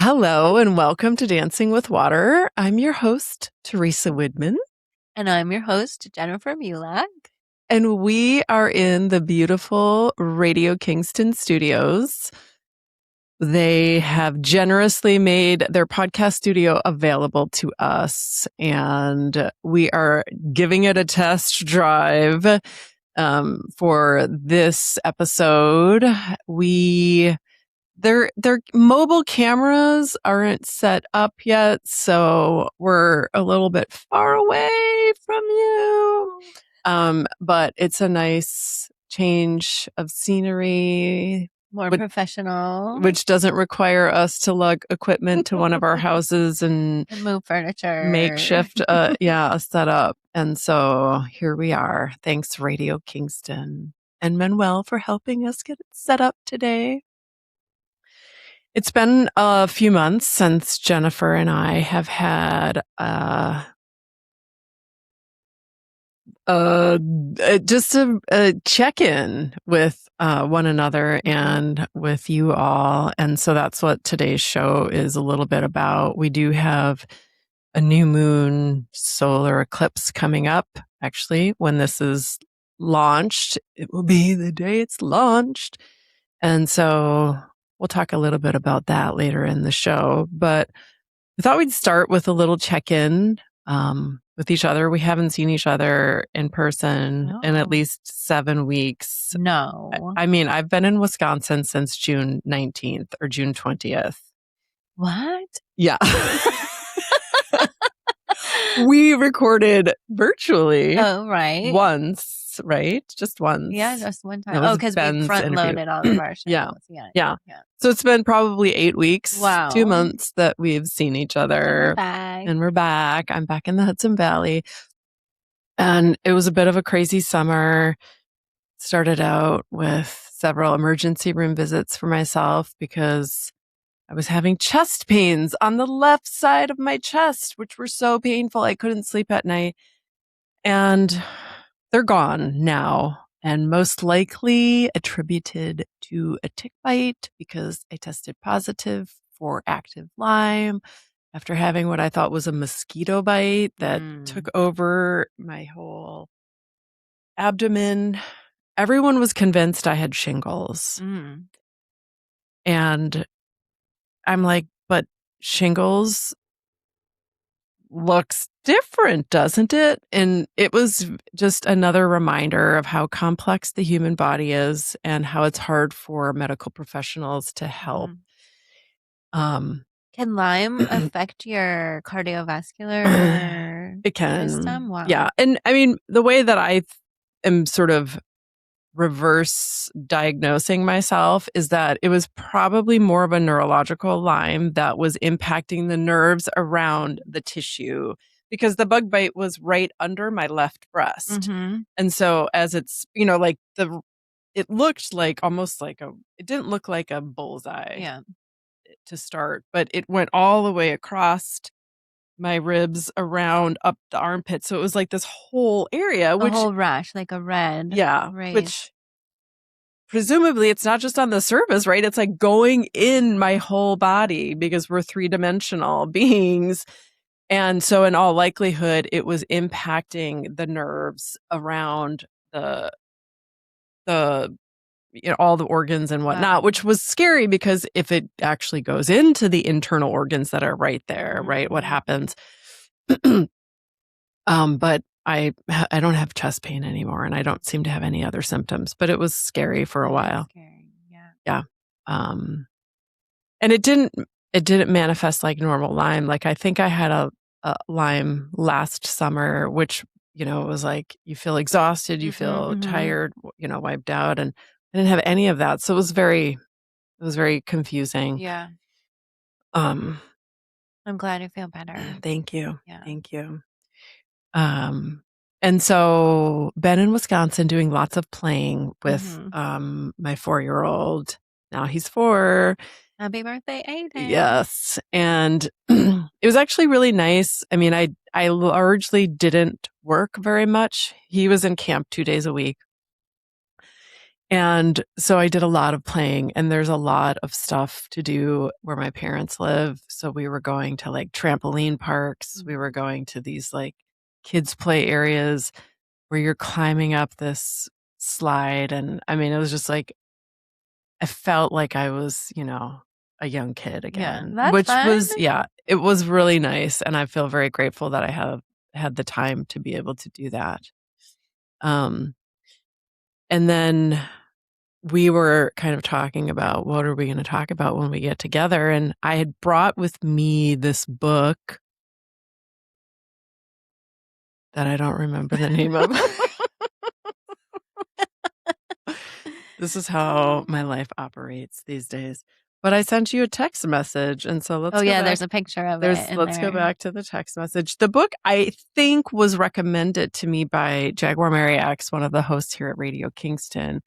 Hello and welcome to Dancing with Water. I'm your host, Theresa Widman, And I'm your host, Jennifer Mulak. and we are in the beautiful Radio Kingston studios. They have generously made their podcast studio available to us, and we are giving it a test drive for this episode. Their mobile cameras aren't set up yet, so we're a little bit far away from you. But it's a nice change of scenery, More professional. which doesn't require us to lug equipment to one of our houses and move furniture. makeshift a setup. And so here we are. Thanks, Radio Kingston and Manuel, for helping us get it set up today. It's been a few months since Jennifer and I have had just a check-in with one another and with you all. And so that's what today's show is a little bit about. We do have a new moon solar eclipse coming up. Actually, when this is launched, it will be the day it's launched. And so we'll talk a little bit about that later in the show, but I thought we'd start with a little check-in with each other. We haven't seen each other in person in at least 7 weeks. No. I mean, I've been in Wisconsin since June 19th or June 20th. What? Yeah. We recorded virtually. Oh, right. Once, right? Just once. Yeah, just one time. Oh, because we front-loaded all of our shows. Yeah. So it's been probably 8 weeks, wow. 2 months that we've seen each other. And we're back. I'm back in the Hudson Valley. And it was a bit of a crazy summer. Started out with several emergency room visits for myself because I was having chest pains on the left side of my chest, which were so painful I couldn't sleep at night. And they're gone now, and most likely attributed to a tick bite because I tested positive for active Lyme after having what I thought was a mosquito bite that took over my whole abdomen. Everyone was convinced I had shingles. And I'm like, but shingles looks different, doesn't it? And it was just another reminder of how complex the human body is and how it's hard for medical professionals to help. Can Lyme affect your cardiovascular it can system? Wow. Yeah. And I mean, the way that I am sort of reverse diagnosing myself is that it was probably more of a neurological Lyme that was impacting the nerves around the tissue, because the bug bite was right under my left breast. And so as it's, like it looked like almost like it didn't look like a bullseye to start, but it went all the way across my ribs around up the armpit. So it was like this whole area, which whole rash, like a red. Yeah. Right. Which presumably it's not just on the surface, right? It's like going in my whole body because we're 3-dimensional beings. And so in all likelihood, it was impacting the nerves around all the organs and whatnot, which was scary because if it actually goes into the internal organs that are right there, right? What happens? But I don't have chest pain anymore, and I don't seem to have any other symptoms, but it was scary for a while. Yeah. And it didn't manifest like normal Lyme. Like I think I had a Lyme last summer, which, it was like you feel exhausted, you feel tired, wiped out, and I didn't have any of that. So it was very confusing. Yeah. I'm glad you feel better. Thank you. Yeah. Thank you. And so been in Wisconsin doing lots of playing with my 4-year-old. Now he's 4. Happy birthday, E.10. Yes. And it was actually really nice. I mean, I largely didn't work very much. He was in camp 2 days a week. And so I did a lot of playing, and there's a lot of stuff to do where my parents live. So we were going to like trampoline parks. We were going to these like kids play areas where you're climbing up this slide. And I mean, it was just like, I felt like I was, a young kid again, that's which fun. was, it was really nice. And I feel very grateful that I have had the time to be able to do that. And then we were kind of talking about what are we going to talk about when we get together. And I had brought with me this book that I don't remember the name of. This is how my life operates these days. But I sent you a text message, and so let's go back. There's a picture of it. Let's go back to the text message. The book, I think, was recommended to me by Jaguar Mariax, one of the hosts here at Radio Kingston,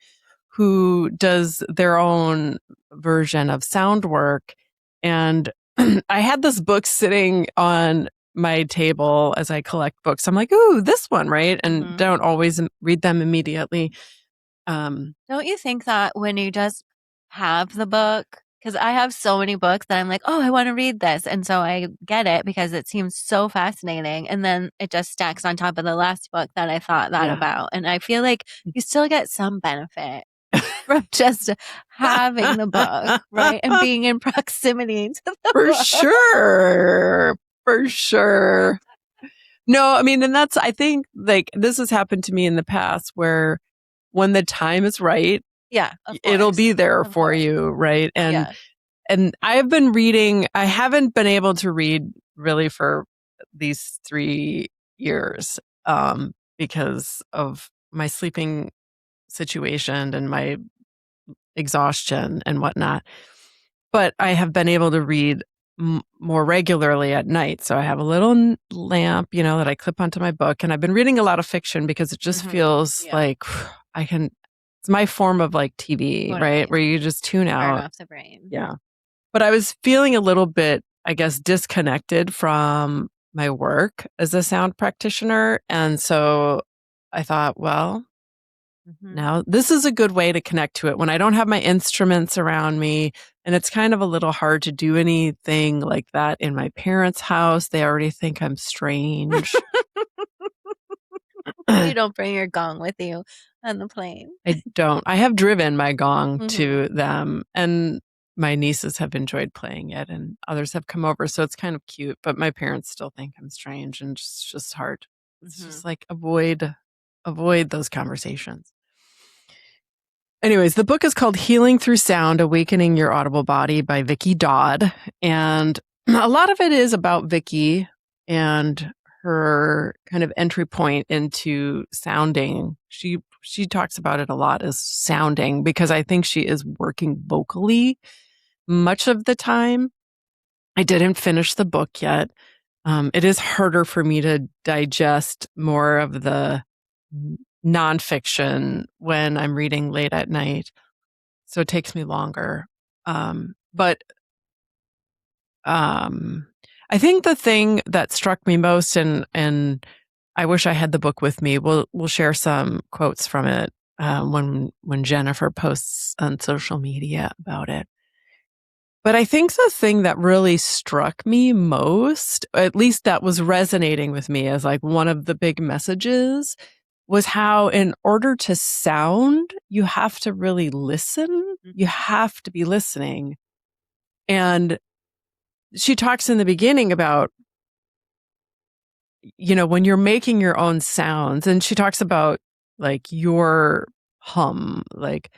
who does their own version of sound work. And I had this book sitting on my table as I collect books. I'm like, ooh, this one, right? And don't always read them immediately. Don't you think that when you just have the book, because I have so many books that I'm like, oh, I want to read this. And so I get it because it seems so fascinating. And then it just stacks on top of the last book that I thought that about. And I feel like you still get some benefit from just having the book, right? And being in proximity to the book. For sure. No, I mean, and I think like this has happened to me in the past where when the time is right, it'll be there for you, right? And I have been reading, I haven't been able to read really for these 3 years because of my sleeping situation and my exhaustion and whatnot. But I have been able to read more regularly at night. So I have a little lamp, that I clip onto my book. And I've been reading a lot of fiction because it just feels like it's my form of like TV, right? Where you just tune out. Turn off the brain. Yeah. But I was feeling a little bit, I guess, disconnected from my work as a sound practitioner. And so I thought, well, now this is a good way to connect to it when I don't have my instruments around me. And it's kind of a little hard to do anything like that in my parents' house. They already think I'm strange. You don't bring your gong with you on the plane. I don't. I have driven my gong to them, and my nieces have enjoyed playing it, and others have come over. So it's kind of cute, but my parents still think I'm strange, and it's just hard. It's just like avoid those conversations. Anyways, the book is called Healing Through Sound, Awakening Your Audible Body by Vicki Dodd. And a lot of it is about Vicki and her kind of entry point into sounding. She talks about it a lot as sounding because I think she is working vocally much of the time. I didn't finish the book yet. It is harder for me to digest more of the nonfiction when I'm reading late at night. So it takes me longer. But I think the thing that struck me most, and I wish I had the book with me, we'll share some quotes from it when Jennifer posts on social media about it. But I think the thing that really struck me most, at least that was resonating with me as like one of the big messages, was how in order to sound, you have to really listen. You have to be listening. And she talks in the beginning about, when you're making your own sounds, and she talks about like your hum, like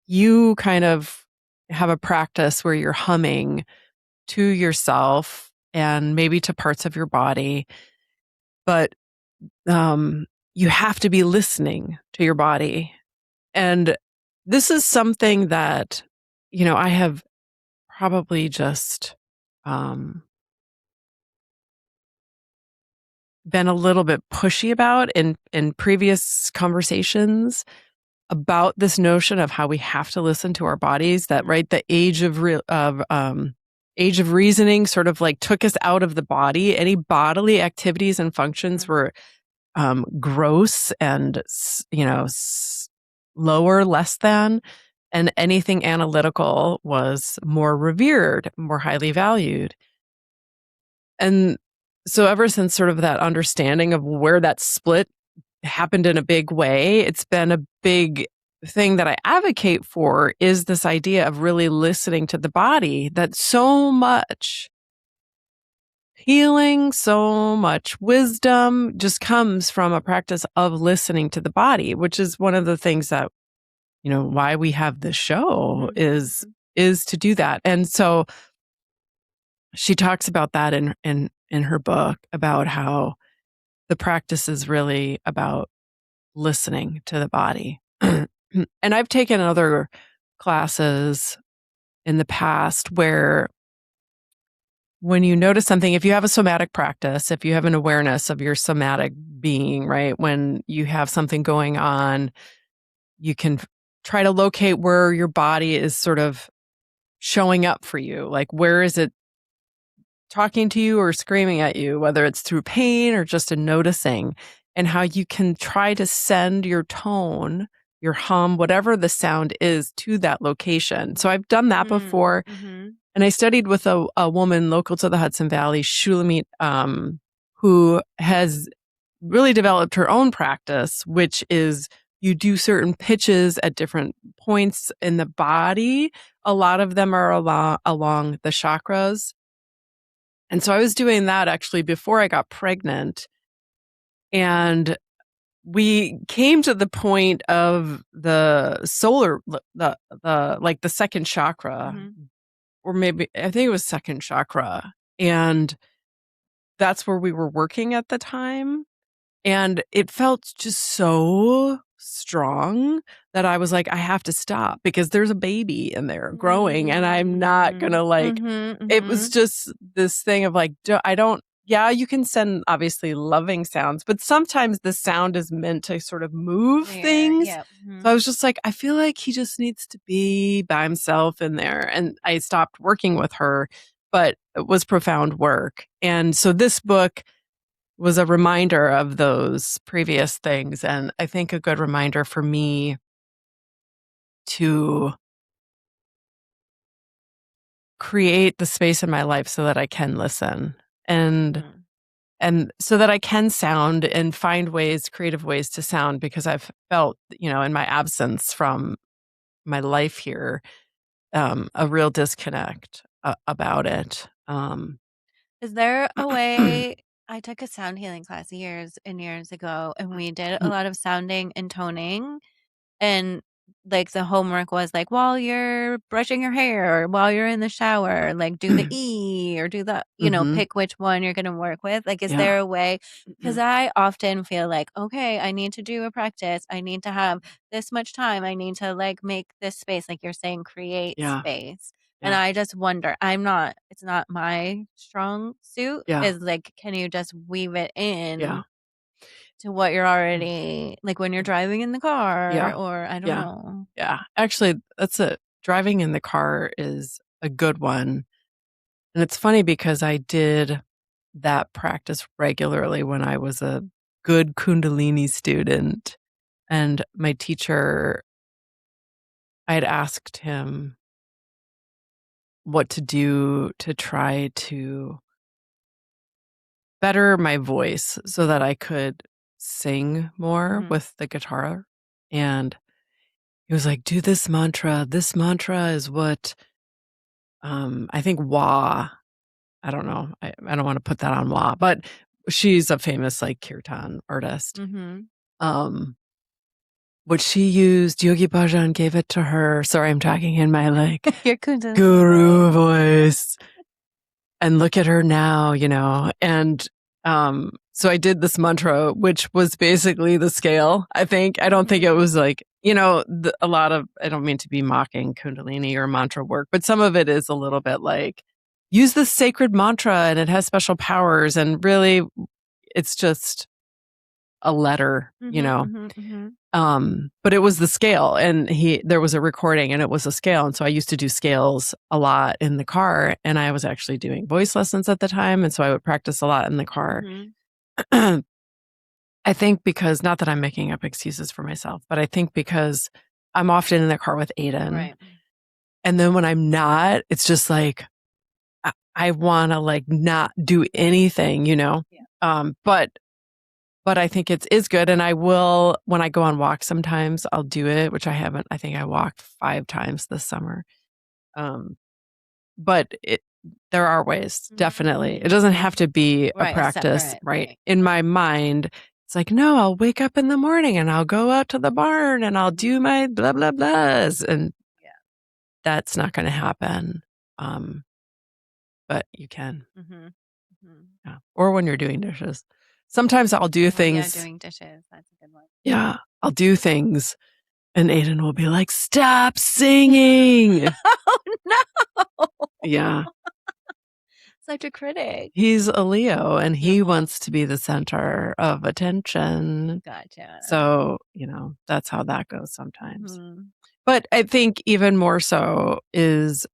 you kind of have a practice where you're humming to yourself and maybe to parts of your body, but you have to be listening to your body. And this is something that, I have probably just been a little bit pushy about in previous conversations about this notion of how we have to listen to our bodies, that right, the age of reasoning sort of like took us out of the body. Any bodily activities and functions were gross and lower, less than, and anything analytical was more revered, more highly valued. And so ever since sort of that understanding of where that split happened in a big way, it's been a big thing that I advocate for, is this idea of really listening to the body, that so much healing, so much wisdom just comes from a practice of listening to the body, which is one of the things that, why we have this show is to do that. And so she talks about that in her book, about how the practice is really about listening to the body. And I've taken other classes in the past where when you notice something, if you have a somatic practice, if you have an awareness of your somatic being, right? When you have something going on, you can try to locate where your body is sort of showing up for you. Like, where is it talking to you or screaming at you, whether it's through pain or just in noticing, and how you can try to send your tone, your hum, whatever the sound is, to that location. So I've done that before. And I studied with a woman local to the Hudson Valley, Shulamit, who has really developed her own practice, which is you do certain pitches at different points in the body. A lot of them are along the chakras. And so I was doing that actually before I got pregnant. And we came to the point of the solar, like the second chakra, or maybe I think it was second chakra. And that's where we were working at the time. And it felt just so strong that I was like, I have to stop because there's a baby in there growing and I'm not going to it was just this thing of like, yeah, you can send obviously loving sounds, but sometimes the sound is meant to sort of move things. Yeah. So I was just like, I feel like he just needs to be by himself in there. And I stopped working with her, but it was profound work. And so this book was a reminder of those previous things. And I think a good reminder for me to create the space in my life so that I can listen and so that I can sound and find creative ways to sound, because I've felt, in my absence from my life here, a real disconnect about it. Is there a way? I took a sound healing class years and years ago, and we did a lot of sounding and toning. And like the homework was like, while you're brushing your hair or while you're in the shower, like do the E or do the, pick which one you're going to work with. Like, is Yeah. there a way? Because I often feel like, okay, I need to do a practice. I need to have this much time. I need to like make this space, like you're saying, create space. And Yeah. I just wonder, it's not my strong suit. Yeah. Is like, can you just weave it in? Yeah. To what you're already like when you're driving in the car, or I don't Yeah. know. Yeah. Actually, driving in the car is a good one. And it's funny because I did that practice regularly when I was a good Kundalini student. And my teacher, I had asked him what to do to try to better my voice so that I could sing more with the guitar. And he was like, do this mantra. This mantra is what I think Wah. I don't know. I don't want to put that on Wah, but she's a famous like kirtan artist. What she used, Yogi Bhajan gave it to her. Sorry, I'm talking in my like Your guru voice. And look at her now, And so I did this mantra, which was basically the scale. I think I don't think it was like, a lot of, I don't mean to be mocking Kundalini or mantra work, but some of it is a little bit like, use this sacred mantra and it has special powers. And really, it's just a letter, but it was the scale, and there was a recording and it was a scale. And so I used to do scales a lot in the car, and I was actually doing voice lessons at the time. And so I would practice a lot in the car. I think because, not that I'm making up excuses for myself, but I think because I'm often in the car with Aiden. Right. And then when I'm not, it's just like, I want to like not do anything, you know? Yeah. But I think it's good. And I will, when I go on walks sometimes, I'll do it, which I haven't. I think I walked 5 times this summer. But there are ways, definitely. It doesn't have to be a Right, practice, separate, right? right. In my mind, it's like, no, I'll wake up in the morning and I'll go out to the barn and I'll do my blah, blah, blahs. And that's not going to happen. But you can. Yeah. Or when you're doing dishes. Sometimes I'll do things. Yeah, doing dishes. That's a good one. Yeah. I'll do things and Aiden will be like, stop singing. Oh, no. Yeah. Such a critic. He's a Leo and he wants to be the center of attention. Gotcha. So, that's how that goes sometimes. But I think even more so is,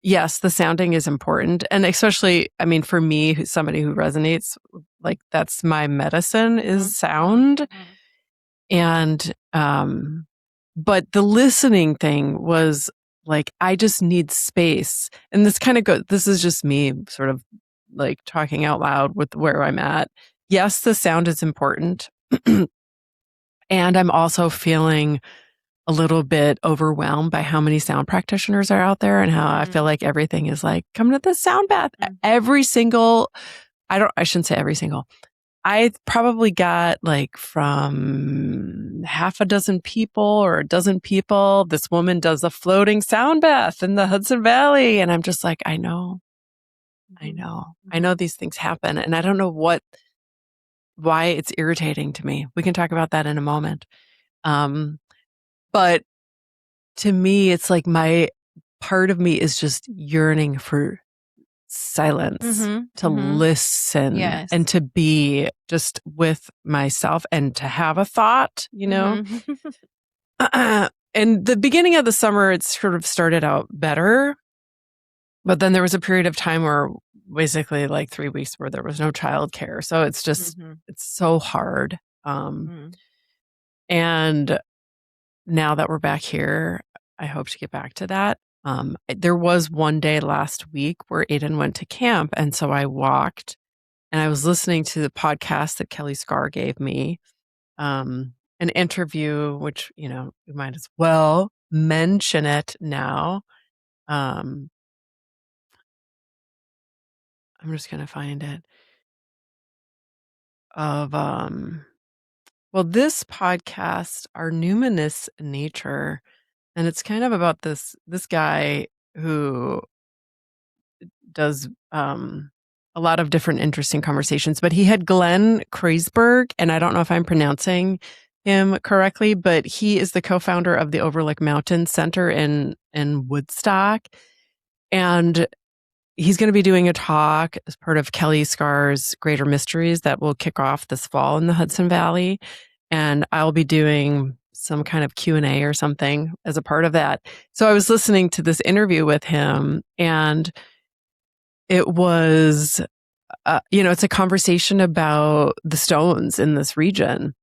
yes, the sounding is important. And especially, I mean, for me, somebody who resonates, like that's my medicine is sound. And, but the listening thing was like, I just need space. And this is just me sort of like talking out loud with where I'm at. Yes, the sound is important. And I'm also feeling a little bit overwhelmed by how many sound practitioners are out there and how I feel like everything is like, come to the sound bath. Every single, I shouldn't say every single. I probably got like from half a dozen people or a dozen people. This woman does a floating sound bath in the Hudson Valley. And I'm just like, I know these things happen. And I don't know why it's irritating to me. We can talk about that in a moment. But to me, it's like my part of me is just yearning for silence, to listen and to be just with myself and to have a thought, And the beginning of the summer, it sort of started out better. But then there was a period of time where basically like 3 weeks where there was no childcare. So it's just, it's so hard. And now that we're back here, I hope to get back to that. There was one day last week where Aiden went to camp. And so I walked and I was listening to the podcast that Kelly Scar gave me, an interview, which, we might as well mention it now. I'm just going to find it well, this podcast, Our Numinous Nature, and it's kind of about this guy who does a lot of different interesting conversations, but he had Glenn Kreisberg, and I don't know if I'm pronouncing him correctly, but he is the co-founder of the Overlook Mountain Center in Woodstock. And he's going to be doing a talk as part of Kelly Scar's Greater Mysteries that will kick off this fall in the Hudson Valley. And I'll be doing some kind of Q&A or something as a part of that. So I was listening to this interview with him, and it was, it's a conversation about the stones in this region.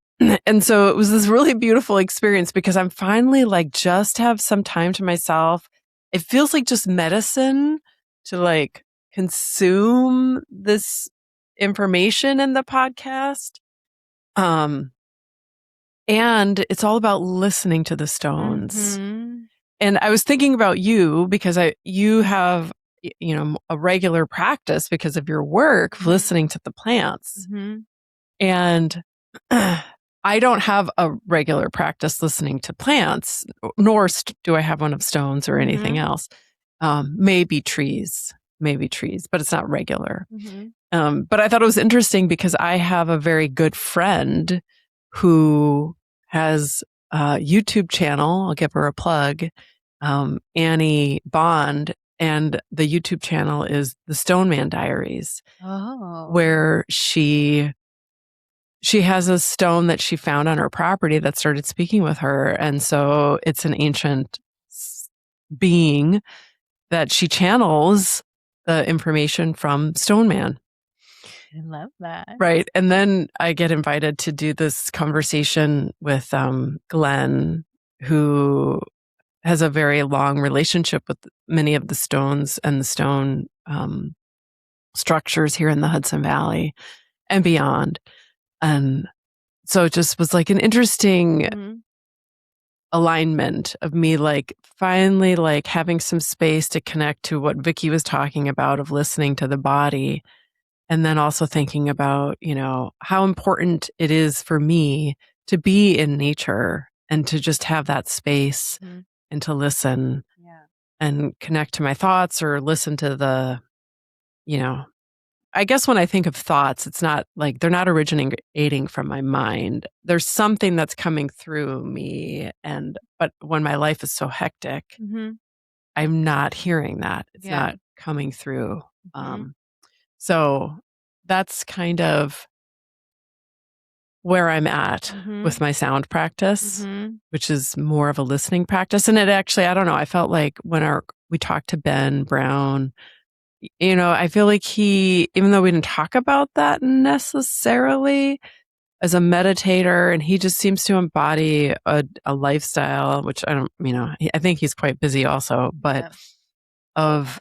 And so it was this really beautiful experience because I'm finally like just have some time to myself. It feels like just medicine to like consume this information in the podcast. And it's all about listening to the stones. And I was thinking about you because you have, a regular practice because of your work, listening to the plants. And I don't have a regular practice listening to plants, nor do I have one of stones or anything else. Maybe trees, but it's not regular. But I thought it was interesting because I have a very good friend who has a YouTube channel. I'll give her a plug, Annie Bond. And the YouTube channel is the Stone Man Diaries, where she has a stone that she found on her property that started speaking with her. And so it's an ancient being that she channels the information from Stone Man. I love that. Right. And then I get invited to do this conversation with Glenn, who has a very long relationship with many of the stones and the stone structures here in the Hudson Valley and beyond. And so it just was like an interesting alignment of me like finally like having some space to connect to what Vicky was talking about of listening to the body. And then also thinking about, how important it is for me to be in nature and to just have that space and to listen and connect to my thoughts or listen to I guess when I think of thoughts, it's not like they're not originating from my mind. There's something that's coming through me. But when my life is so hectic, I'm not hearing that. It's not coming through. So that's kind of where I'm at with my sound practice, which is more of a listening practice. And it actually, I don't know, I felt like when we talked to Ben Brown, I feel like even though we didn't talk about that necessarily as a meditator, and he just seems to embody a lifestyle, which I don't, I think he's quite busy also, but of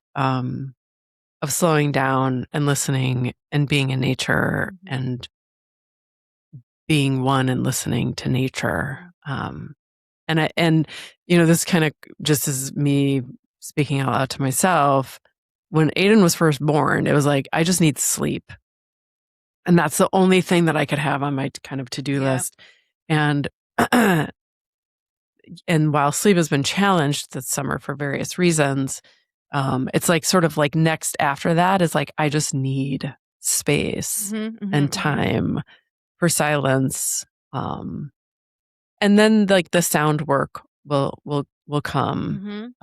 slowing down and listening and being in nature and being one and listening to nature. And this kind of just is me speaking out loud to myself. When Aiden was first born, it was like, I just need sleep. And that's the only thing that I could have on my kind of to-do list. And, and while sleep has been challenged this summer for various reasons, it's like sort of like next after that is like, I just need space and time for silence. And then like the sound work will come.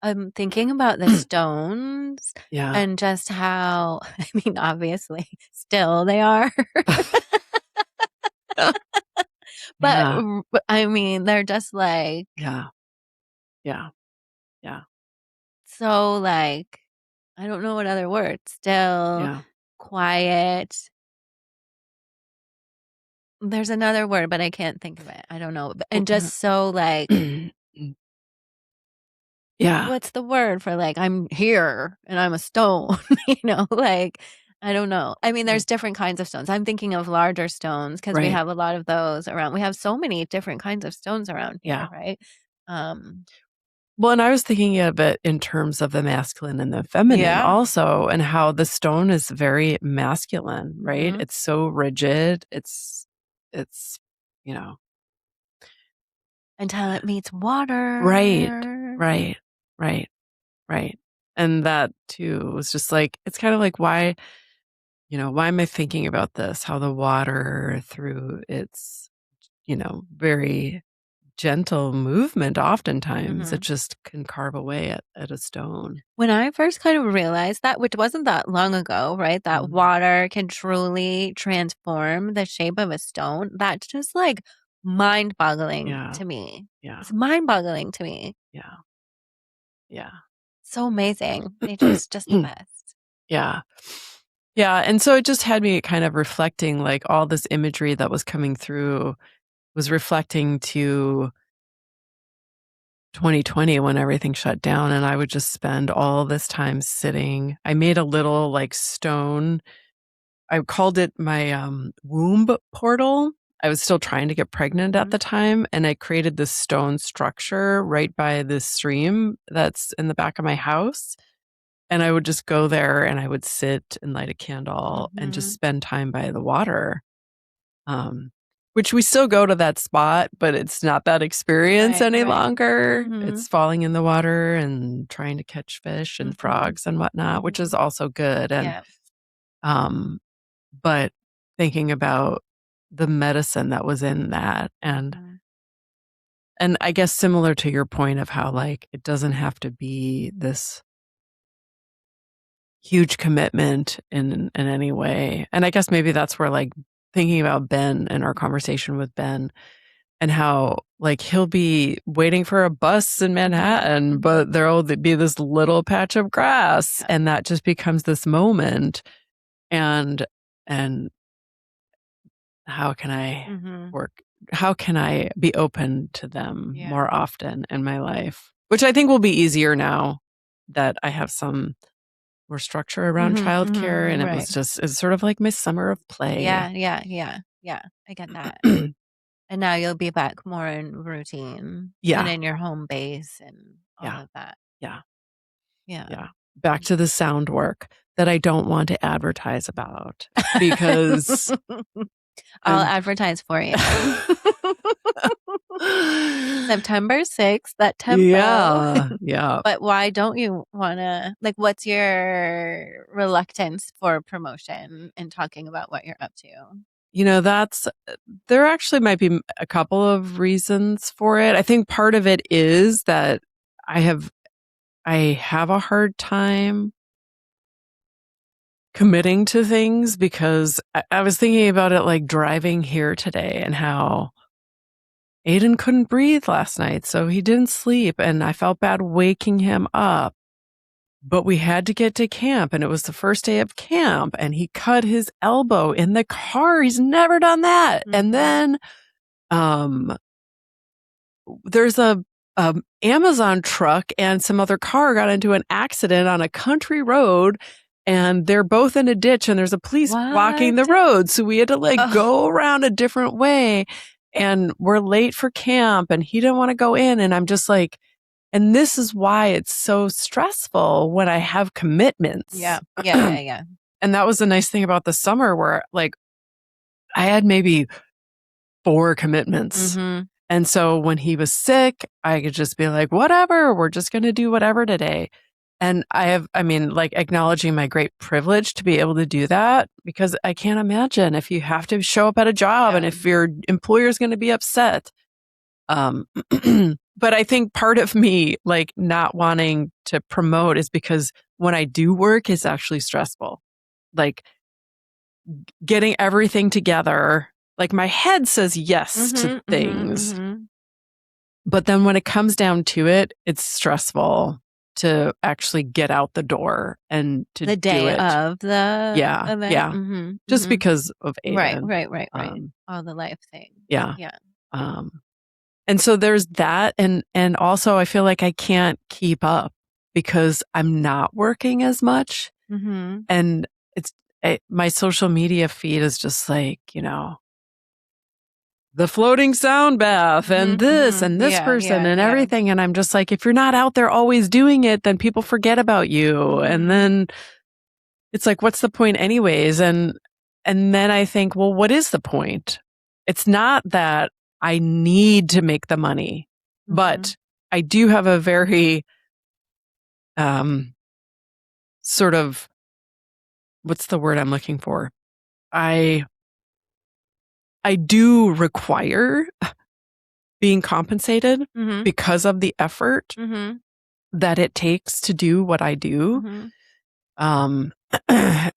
I'm thinking about the stones and just how, I mean, obviously still they are, but I mean, they're just like, yeah. so like, I don't know what other word, still, quiet. There's another word, but I can't think of it. I don't know. And just so like, what's the word for like, I'm here and I'm a stone, like, I don't know. I mean, there's different kinds of stones. I'm thinking of larger stones because we have a lot of those around. We have so many different kinds of stones around here, right? Well, and I was thinking of it in terms of the masculine and the feminine also, and how the stone is very masculine, right? It's so rigid. It's, until it meets water. Right. And that too was just like, it's kind of like, why am I thinking about this? How the water through its, very gentle movement, oftentimes it just can carve away at a stone. When I first kind of realized that, which wasn't that long ago, right? That water can truly transform the shape of a stone. That's just like mind-boggling to me. It's mind-boggling to me. Yeah. So amazing. Nature's just the best. Yeah. And so it just had me kind of reflecting, like all this imagery that was coming through was reflecting to 2020 when everything shut down, and I would just spend all this time sitting. I made a little like stone. I called it my womb portal. I was still trying to get pregnant at the time, and I created this stone structure right by this stream that's in the back of my house. And I would just go there and I would sit and light a candle and just spend time by the water. Which we still go to that spot, but it's not that experience any longer. It's falling in the water and trying to catch fish and frogs and whatnot, which is also good. And, but thinking about the medicine that was in that and I guess similar to your point of how like, it doesn't have to be this huge commitment in any way. And I guess maybe that's where like thinking about Ben and our conversation with Ben and how like he'll be waiting for a bus in Manhattan, but there'll be this little patch of grass and that just becomes this moment. And how can I Mm-hmm. work? How can I be open to them Yeah. more often in my life? Which I think will be easier now that I have some more structure around childcare. And it was Right. just, it's sort of like my summer of play. Yeah. I get that. And now you'll be back more in routine and Yeah. in your home base and all Yeah. of that. Yeah. Yeah. Yeah. Back to the sound work that I don't want to advertise about because I'll I'm advertise for you. September 6th, that tempo. yeah, yeah. But why don't you want to, like, what's your reluctance for promotion and talking about what you're up to? That's there actually might be a couple of reasons for it. I think part of it is that I have I have a hard time committing to things because I was thinking about it like driving here today and how Aiden couldn't breathe last night, so he didn't sleep, and I felt bad waking him up. But we had to get to camp, and it was the first day of camp, and he cut his elbow in the car. He's never done that. And then um there's a Amazon truck and some other car got into an accident on a country road, and they're both in a ditch, and there's a police blocking the What? road. So we had to like Ugh. go around a different way, and we're late for camp, and he didn't want to go in. And I'm just like, and this is why it's so stressful when I have commitments. Yeah. And that was the nice thing about the summer where like I had maybe 4 commitments. Mm-hmm. And so when he was sick, I could just be like, whatever, we're just going to do whatever today. And like acknowledging my great privilege to be able to do that, because I can't imagine if you have to show up at a job and if your employer is going to be upset. But I think part of me like not wanting to promote is because when I do work, it's actually stressful. Like getting everything together. Like my head says yes to things. But then when it comes down to it, it's stressful to actually get out the door and to the day do it. of the event. Yeah. Just because of Aiden. Right. All the life things. Yeah. Yeah. And so there's that. And also I feel like I can't keep up because I'm not working as much. And my social media feed is just like, the floating sound bath and this person and everything. And I'm just like, if you're not out there always doing it, then people forget about you. And then it's like, what's the point anyways? And then I think, well, what is the point? It's not that I need to make the money, but I do have a very, sort of, what's the word I'm looking for? I do require being compensated because of the effort that it takes to do what I do. And,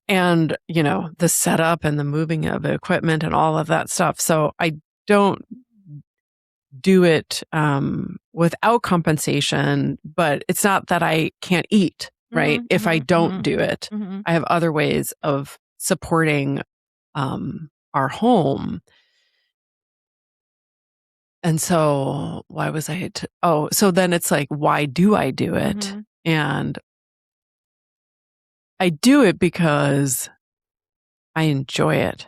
the setup and the moving of the equipment and all of that stuff. So I don't do it without compensation, but it's not that I can't eat, right? If I don't do it, I have other ways of supporting our home. And so why was I so then it's like, why do I do it? And I do it because I enjoy it.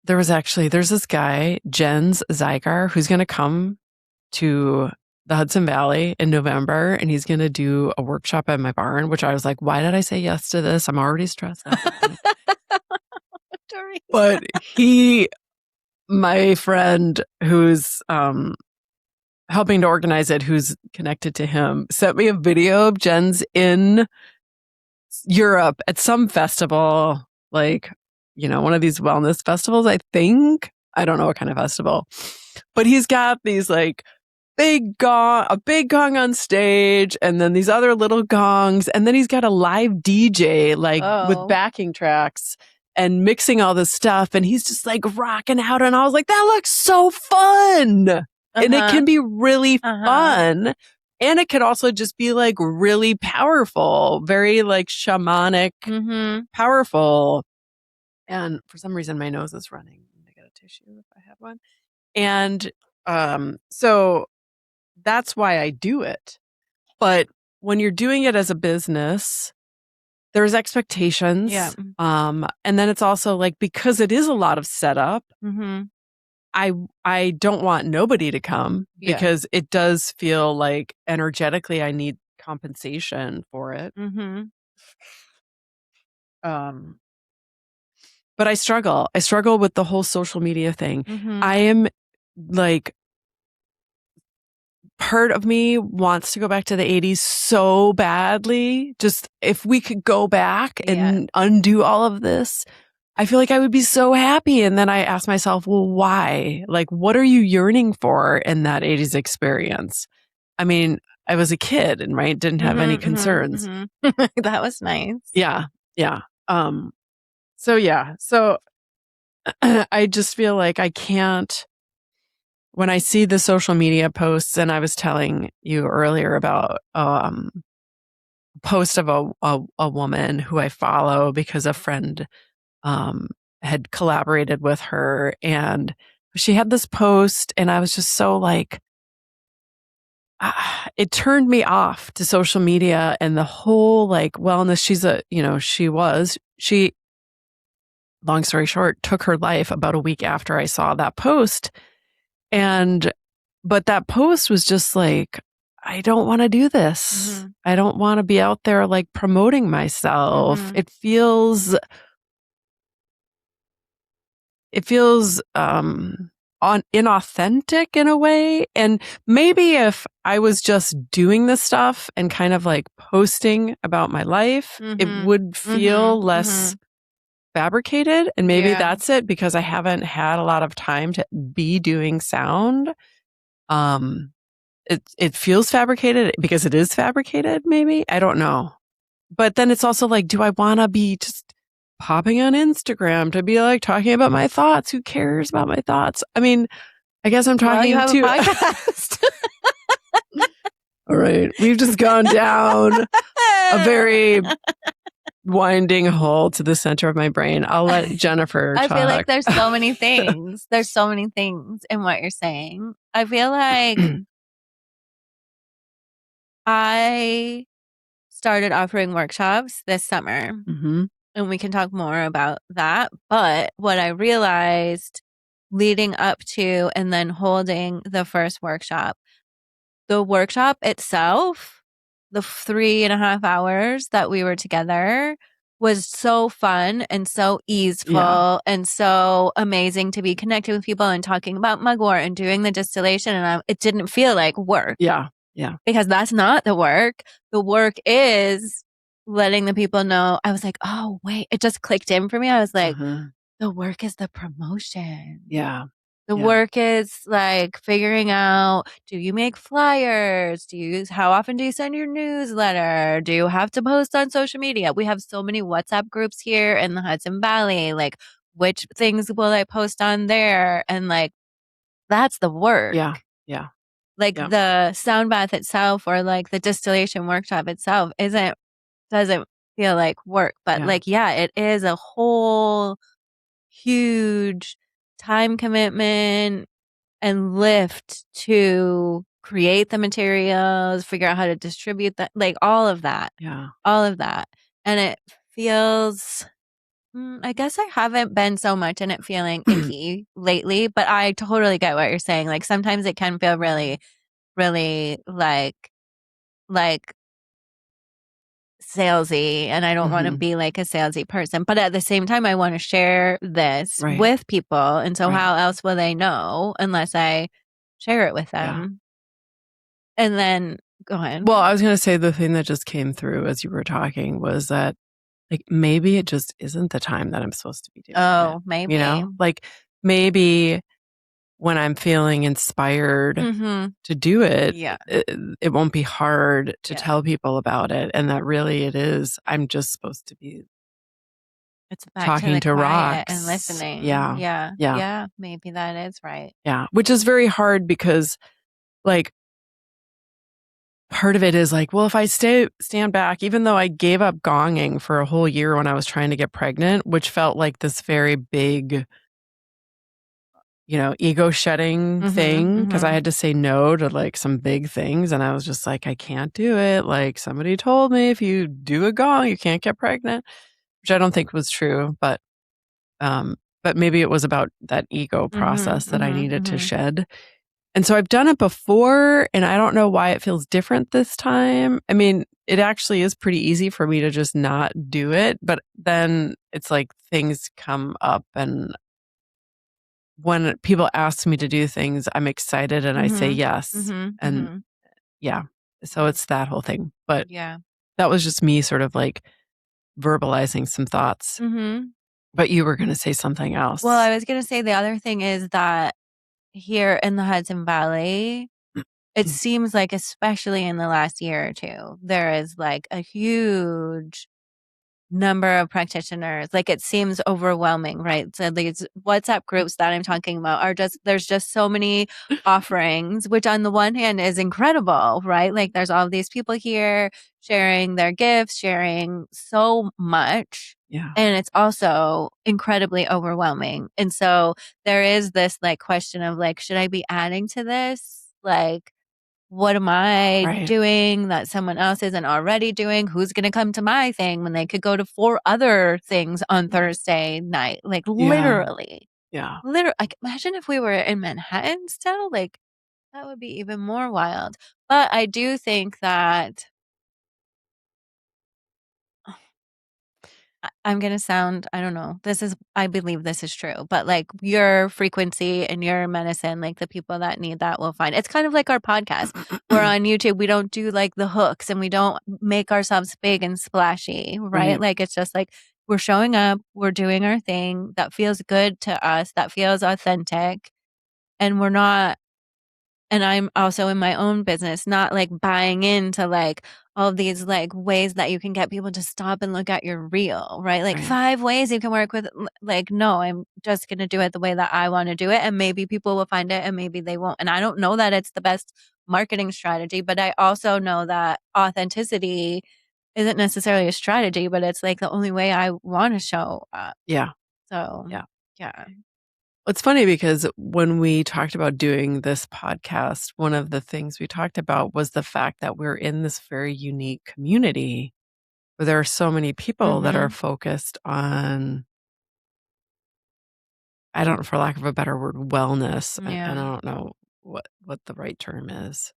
There's this guy, Jens Zygar, who's going to come to the Hudson Valley in November, and he's going to do a workshop at my barn, which I was like, why did I say yes to this? I'm already stressed out. But my friend who's helping to organize it, who's connected to him, sent me a video of Jens in Europe at some festival, like, one of these wellness festivals, I think. I don't know what kind of festival. But he's got these like a big gong on stage, and then these other little gongs, and then he's got a live DJ with backing tracks and mixing all this stuff, and he's just like rocking out, and I was like, that looks so fun. And it can be really fun, and it could also just be like really powerful, very like shamanic, powerful. And for some reason, my nose is running. I'm going to get a tissue if I have one. And so that's why I do it. But when you're doing it as a business, there's expectations. Yeah. And then it's also like, because it is a lot of setup, Mm-hmm. I don't want nobody to come Yeah. because it does feel like energetically I need compensation for it. Mm-hmm. But I struggle. I struggle with the whole social media thing. Mm-hmm. I am like, part of me wants to go back to the 80s so badly. Just if we could go back and undo all of this, I feel like I would be so happy. And then I ask myself, well, why? Like, what are you yearning for in that 80s experience? I mean, I was a kid and didn't have any concerns. That was nice. Yeah. Yeah. So I just feel like I can't, when I see the social media posts, and I was telling you earlier about a post of a woman who I follow because a friend had collaborated with her, and she had this post, and I was just so like, it turned me off to social media and the whole like wellness. She, long story short, took her life about a week after I saw that post. But that post was just like, I don't want to do this. Mm-hmm. I don't want to be out there like promoting myself. Mm-hmm. It feels inauthentic in a way. And maybe if I was just doing this stuff and kind of like posting about my life, it would feel less fabricated. And maybe that's it, because I haven't had a lot of time to be doing sound. It feels fabricated because it is fabricated, maybe. I don't know. But then it's also like, do I want to be just popping on Instagram to be like talking about my thoughts? Who cares about my thoughts? I mean, I guess I'm talking you have to a podcast. All right. We've just gone down a very winding hole to the center of my brain. I'll let Jennifer talk. I feel like there's so many things. There's so many things in what you're saying. I feel like I started offering workshops this summer, and we can talk more about that. But what I realized leading up to and then holding the first workshop, the workshop itself, the 3.5 hours that we were together, was so fun and so easeful and so amazing to be connected with people and talking about mugwort and doing the distillation. And it didn't feel like work. Yeah. Yeah. Because that's not the work. The work is letting the people know. I was like, oh, wait, it just clicked in for me. I was like, the work is the promotion. Yeah. The work is like figuring out, do you make flyers? How often do you send your newsletter? Do you have to post on social media? We have so many WhatsApp groups here in the Hudson Valley. Like, which things will I post on there? And like, that's the work. Yeah. Yeah. Like the sound bath itself, or like the distillation workshop itself doesn't feel like work, but it is a whole huge time commitment and lift to create the materials, figure out how to distribute that, like all of that. Yeah. All of that. And it feels, I guess I haven't been so much in it feeling icky lately, but I totally get what you're saying. Like sometimes it can feel really, really like salesy, and I don't want to be like a salesy person, but at the same time I want to share this with people, and so how else will they know unless I share it with them? And then go ahead. Well, I was going to say the thing that just came through as you were talking was that like maybe it just isn't the time that I'm supposed to be doing it. Maybe. You know, like maybe when I'm feeling inspired to do it, it won't be hard to tell people about it. And that really it is. I'm just supposed to be talking to rocks and listening. Yeah. Yeah. Maybe that is right. Yeah. Which is very hard because like part of it is like, well, if I stand back, even though I gave up gonging for a whole year when I was trying to get pregnant, which felt like this very big, ego shedding thing, because I had to say no to like some big things. And I was just like, I can't do it. Like somebody told me if you do a gong, you can't get pregnant, which I don't think was true, but maybe it was about that ego process that I needed to shed. And so I've done it before, and I don't know why it feels different this time. I mean, it actually is pretty easy for me to just not do it, but then it's like things come up, and when people ask me to do things, I'm excited and I say yes. And yeah, so it's that whole thing. But Yeah. that was just me sort of like verbalizing some thoughts. But you were going to say something else. Well, I was going to say the other thing is that here in the Hudson Valley, it seems like, especially in the last year or two, there is like a huge number of practitioners. Like it seems overwhelming, right? So these WhatsApp groups that I'm talking about are there's just so many offerings, which on the one hand is incredible, right? Like there's all these people here sharing their gifts, sharing so much. Yeah. And it's also incredibly overwhelming. And so there is this like question of like, should I be adding to this? Like, what am I doing that someone else isn't already doing? Who's going to come to my thing when they could go to 4 other things on Thursday night? Like literally. Yeah. Literally. Like imagine if we were in Manhattan still, like that would be even more wild. But I do think that I'm going to sound, I don't know. I believe this is true, but like your frequency and your medicine, like the people that need that will find. It's kind of like our podcast. We're on YouTube. We don't do like the hooks and we don't make ourselves big and splashy, right? Like it's just like we're showing up, we're doing our thing that feels good to us, that feels authentic. And we're not, and I'm also in my own business, not like buying into like all of these like ways that you can get people to stop and look at your reel, right? Like 5 ways you can work with, like, no, I'm just going to do it the way that I want to do it. And maybe people will find it and maybe they won't. And I don't know that it's the best marketing strategy, but I also know that authenticity isn't necessarily a strategy, but it's like the only way I want to show up. Yeah. So, yeah. Yeah. It's funny because when we talked about doing this podcast, one of the things we talked about was the fact that we're in this very unique community where there are so many people that are focused on, I don't, for lack of a better word, wellness. And I don't know what the right term is.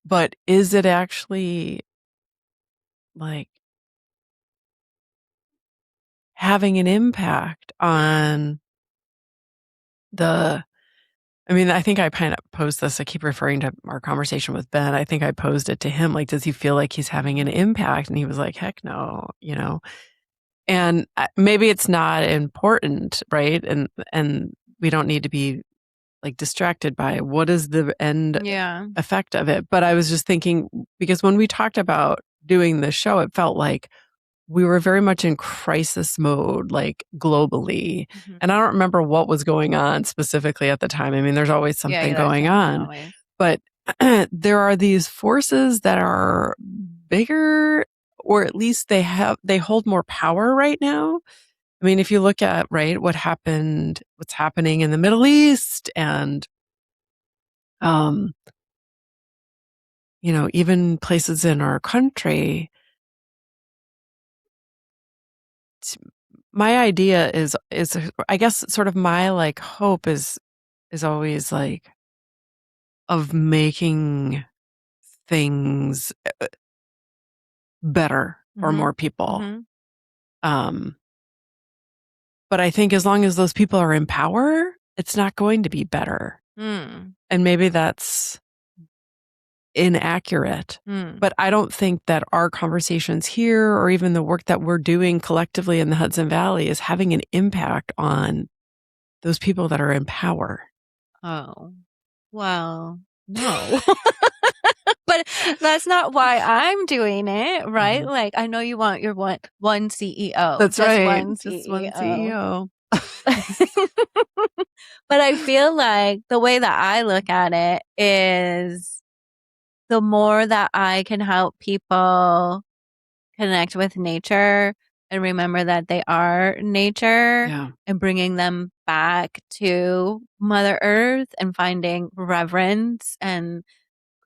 But is it actually like having an impact on I think I kind of posed this. I keep referring to our conversation with Ben. I think I posed it to him. Like, does he feel like he's having an impact? And he was like, heck no, and maybe it's not important. Right. And we don't need to be like distracted by what is the end effect of it. But I was just thinking, because when we talked about doing this show, it felt like we were very much in crisis mode, like globally. And I don't remember what was going on specifically at the time. I mean, there's always something going on. But there are these forces that are bigger, or at least they hold more power right now. I mean, if you look at, what's happening in the Middle East and, even places in our country, my idea is I guess sort of my like hope is always like of making things better for more people. But I think as long as those people are in power, it's not going to be better. And maybe that's inaccurate. But I don't think that our conversations here or even the work that we're doing collectively in the Hudson Valley is having an impact on those people that are in power. Oh, well, no. But that's not why I'm doing it, right? Like, I know you want your one CEO. That's right. One Just one CEO. CEO. But I feel like the way that I look at it is the more that I can help people connect with nature and remember that they are nature Yeah. and bringing them back to Mother Earth and finding reverence and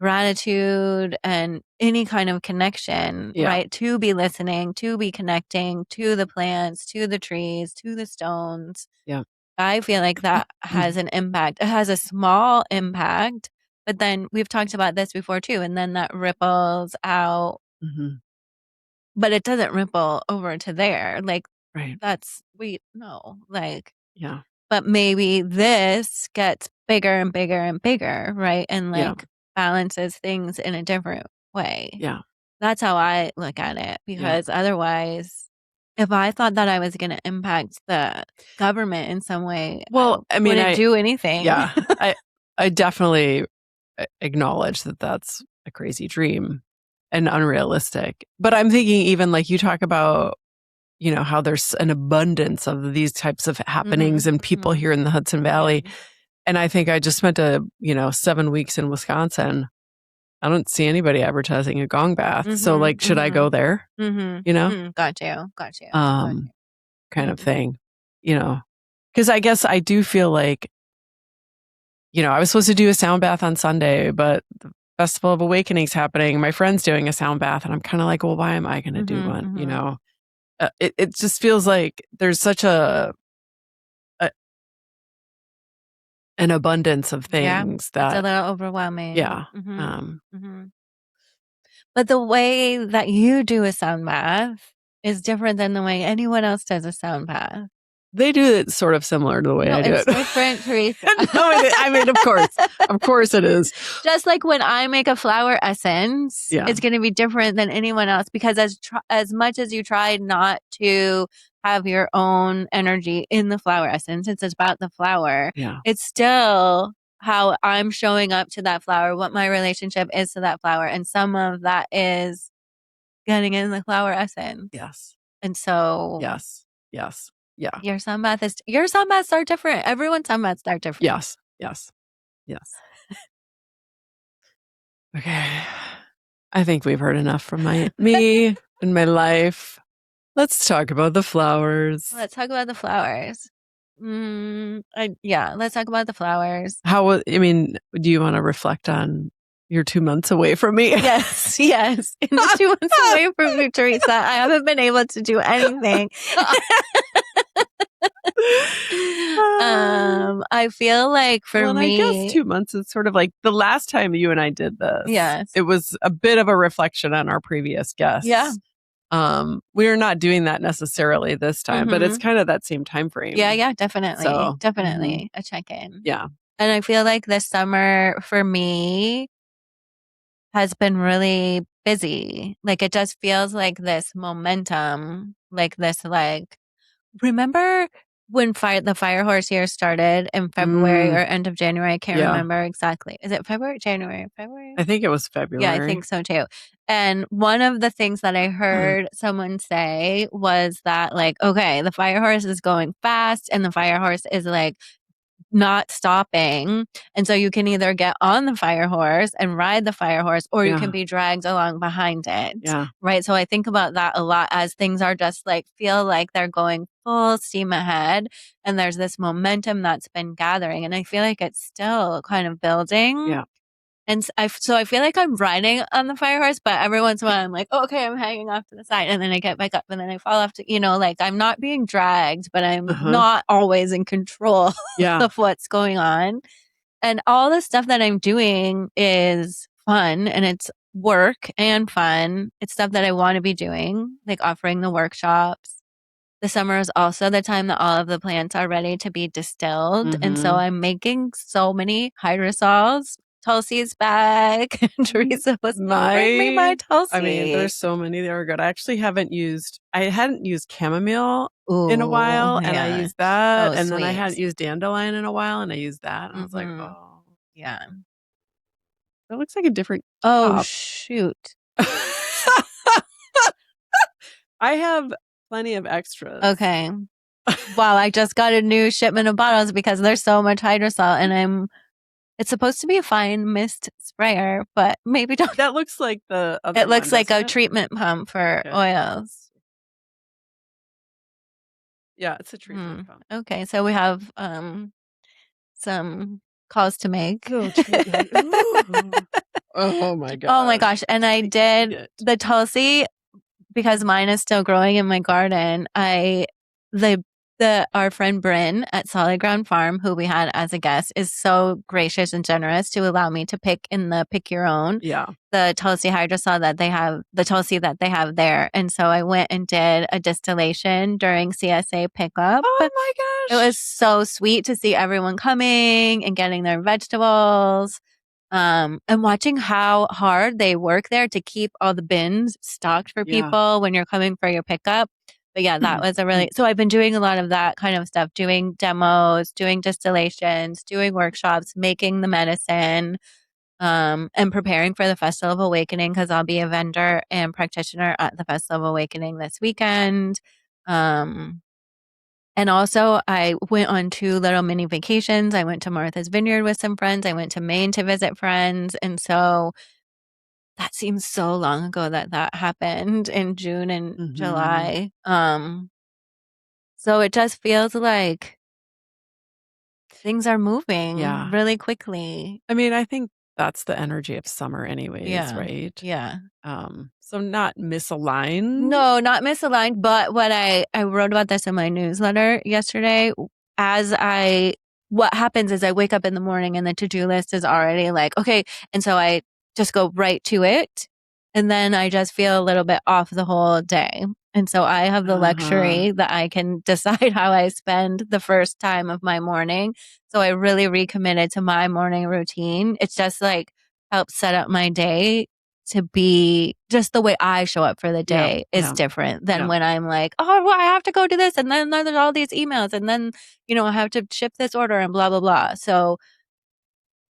gratitude and any kind of connection, Yeah. right? To be listening, to be connecting to the plants, to the trees, to the stones. Yeah. I feel like that has an impact. It has a small impact, but then we've talked about this before too. And then that ripples out, Mhm. but it doesn't ripple over to there. Like Right. that's, no, like, Yeah. but maybe this gets bigger and bigger and bigger, right? And Yeah. like balances things in a different way. Yeah. That's how I look at it Yeah. because otherwise, if I thought that I was going to impact the government in some way, I Well, I mean, wouldn't do anything. yeah, I definitely acknowledge that that's a crazy dream and unrealistic. But I'm thinking even like you talk about, how there's an abundance of these types of happenings and people here in the Hudson Valley. Yeah. And I think I just spent 7 weeks in Wisconsin. I don't see anybody advertising a gong bath. So like, should I go there? Got you. Got you. Um, kind of Mm. thing, because I guess I do feel like, I was supposed to do a sound bath on Sunday, but the Festival of Awakening's happening. My friend's doing a sound bath, and I'm kind of like, well, why am I going to do one? It just feels like there's such a an abundance of Yeah. things It's a that, little overwhelming. yeah, But the way that you do a sound bath is different than the way anyone else does a sound bath. they do it sort of similar to the way No, I do it's it. different, Theresa. I mean, of course it is. Just like when I make a flower essence, Yeah. it's going to be different than anyone else because as much as you try not to have your own energy in the flower essence, it's about the flower. Yeah. It's still how I'm showing up to that flower, what my relationship is to that flower, and some of that is getting in the flower essence. Yes. And so Yes. Yes. Yeah. your sunbaths are different. Everyone's sunbaths are different. Yes. Yes. Yes. Okay. I think we've heard enough from me and my life. Let's talk about the flowers. Let's talk about the flowers. Let's talk about the flowers. Do you want to reflect on your 2 months away from me? Yes. In the 2 months away from you, Theresa, I haven't been able to do anything. I feel like for me, I guess 2 months is sort of like the last time you and I did this. Yes. It was a bit of a reflection on our previous guests. Yeah. We're not doing that necessarily this time, but it's kind of that same time frame. Yeah, definitely. So, definitely a check-in. Yeah. And I feel like this summer for me has been really busy. Like it just feels like this momentum, like this, like, remember when the fire horse year started in February or end of January? I can't remember exactly. Is it February, January? I think it was February. Yeah, I think so too. And one of the things that I heard someone say was that, like, okay, the fire horse is going fast and the fire horse is like not stopping. And so you can either get on the fire horse and ride the fire horse, or you can be dragged along behind it. Yeah. Right. So I think about that a lot as things are just like, feel like they're going full steam ahead. And there's this momentum that's been gathering. And I feel like it's still kind of building. Yeah. And so I feel like I'm riding on the fire horse, but every once in a while I'm like, oh, okay, I'm hanging off to the side. And then I get back up and then I fall off to, like I'm not being dragged, but I'm not always in control of what's going on. And all the stuff that I'm doing is fun and it's work and fun. It's stuff that I want to be doing, like offering the workshops. The summer is also the time that all of the plants are ready to be distilled. And so I'm making so many hydrosols. Tulsi's back. Theresa was bring me my Tulsi. I mean, there's so many that are good. I actually hadn't used chamomile in a while, and I used that. And then I hadn't used dandelion in a while, and I used that. And I was like, oh. Yeah. That looks like a different top. Shoot. I have plenty of extras. Okay. wow, I just got a new shipment of bottles because there's so much hydrosol, and it's supposed to be a fine mist sprayer, but maybe don't. That looks like the It other one, looks like doesn't a it? treatment pump for Okay. oils. Yeah, it's a treatment pump. Okay, so we have some calls to make. Little treatment. Ooh. Oh my Oh my gosh. gosh, and I I can eat did it. the Tulsi because mine is still growing in my garden. I the our friend Bryn at Solid Ground Farm, who we had as a guest, is so gracious and generous to allow me to pick in the pick your own Yeah. the Tulsi hydrosol that they have, the Tulsi that they have there. And so I went and did a distillation during CSA pickup. Oh my It was gosh. so sweet to see everyone coming and getting their vegetables. And watching how hard they work there to keep all the bins stocked for Yeah. people when you're coming for your pickup. But yeah, that was a really, so I've been doing a lot of that kind of stuff, doing demos, doing distillations, doing workshops, making the medicine, and preparing for the Festival of Awakening because I'll be a vendor and practitioner at the Festival of Awakening this weekend. Um, and also, I went on 2 little mini vacations. I went to Martha's Vineyard with some friends. I went to Maine to visit friends. And so that seems so long ago that that happened in June and Mhm. July. So it just feels like things are moving Yeah. really quickly. I mean, I think that's the energy of summer anyways, Yeah. right? Yeah. So not misaligned. No, not misaligned, but what I wrote about this in my newsletter yesterday. As I what happens is I wake up in the morning and the to-do list is already like, okay, and so I just go right to it. And then I just feel a little bit off the whole day. And so I have the Uh-huh. luxury that I can decide how I spend the first time of my morning. So I really recommitted to my morning routine. It's just like helps set up my day to be just the way I show up for the Yeah, day is yeah, different than yeah. when I'm like, oh, well, I have to go do this. And then there's all these emails. And then, I have to ship this order and blah, blah, blah. So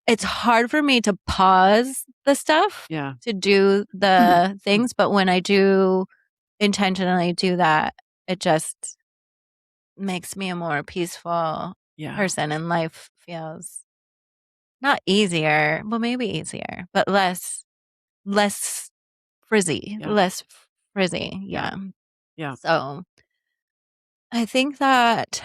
it's hard for me to pause the stuff Yeah. to do the things. But when I do intentionally do that, it just makes me a more peaceful Yeah, person and life feels not easier, well, maybe easier, but less frizzy, yeah, less frizzy, yeah, yeah. yeah. So, I think that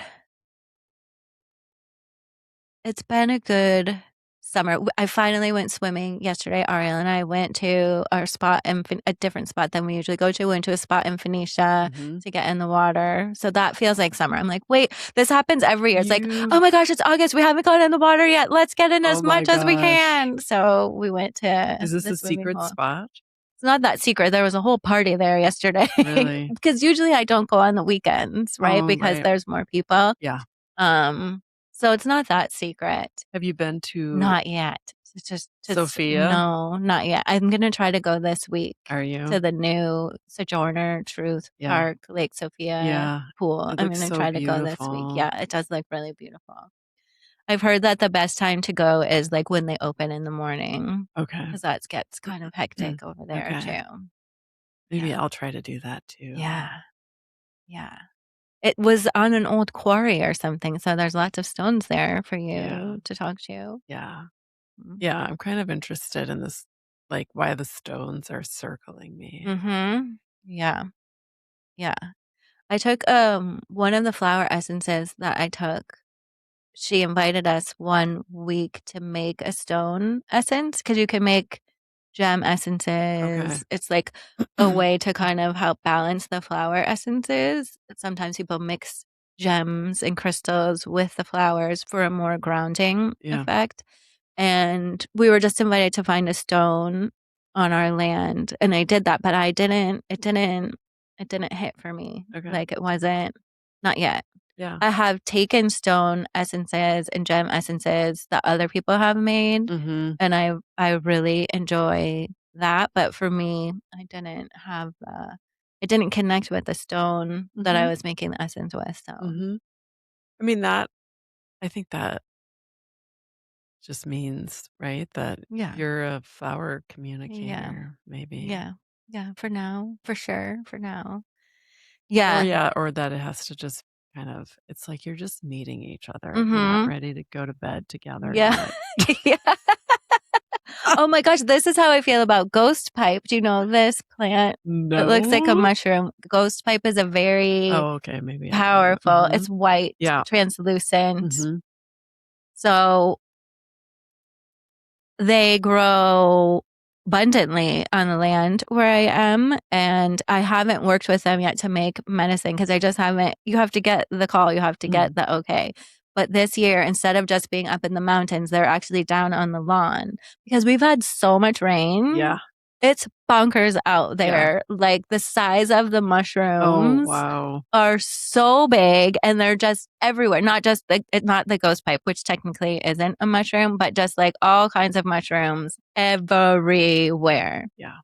it's been a good summer. I finally went swimming yesterday. Ariel and I went to our spot in a different spot than we usually go to. Went to a spot in Phoenicia Mhm. to get in the water. So that feels like summer. I'm like, wait, this happens every year. It's like, You oh my gosh, it's August. We haven't gone in the water yet. Let's get in Oh as my much as we gosh. can. So we went to Is this the a swimming secret hole. spot? It's not that secret. There was a whole party there yesterday Really? because usually I don't go on the weekends, right? Oh, Because right. there's more people. Yeah. Um, so it's not that secret. Have you been to Not yet. It's just Sophia? no, not yet. I'm gonna try to go this week Are to you? the new Sojourner Truth Yeah. Park, Lake Sophia Yeah. pool. It I'm looks gonna so try to go this week. beautiful. Yeah, it does look really beautiful. I've heard that the best time to go is like when they open in the morning Okay. because that gets kind of hectic over there Okay. too. Maybe Yeah. I'll try to do that too. Yeah. Yeah. It was on an old quarry or something, so there's lots of stones there for Yeah. you to talk to. Yeah. Mm. Yeah, I'm kind of interested in this, like, why the stones are circling me. Mhm. Yeah. Yeah. I took, one of the flower essences that I took, she invited us 1 week to make a stone essence because you can make gem Okay. essences. It's like a way to kind of help balance the flower essences. Sometimes people mix gems and crystals with the flowers for a more grounding Yeah. effect. And we were just invited to find a stone on our land, and I did that, but it didn't hit for me. Okay. Like, it wasn't not yet. Yeah. I have taken stone essences and gem essences that other people have made, Mhm. and I really enjoy that, but for me, it didn't connect with the stone that I Mhm. was making the essence with, so Mhm. I mean, that I think that just means, right, that yeah. you're a flower Yeah. communicator, maybe. Yeah. Yeah, for now, for sure, for now. Or Yeah. yeah, or that it has to just kind of it's like you're just meeting each other. You're not Mhm. ready to go to bed together Yeah. yet. Yeah. Oh my gosh, this is how I feel about ghost pipe. Do you know this plant? It looks like a No? mushroom. Ghost pipe is a very Oh, okay, maybe I do. powerful. It's white, Yeah. translucent. Mhm. So they grow abundantly on the land where I am, and I haven't worked with them yet to make medicine because I just haven't. You have to get the call, you have to get Mhm. the okay. But this year, instead of just being up in the mountains, they're actually down on the lawn because we've had so much rain. Yeah. It's bonkers out Yeah. there. Like the size of the Oh, mushrooms wow. are so big and they're just everywhere. Not just not the ghost pipe, which technically isn't a mushroom, but just like all kinds of mushrooms everywhere. Yeah.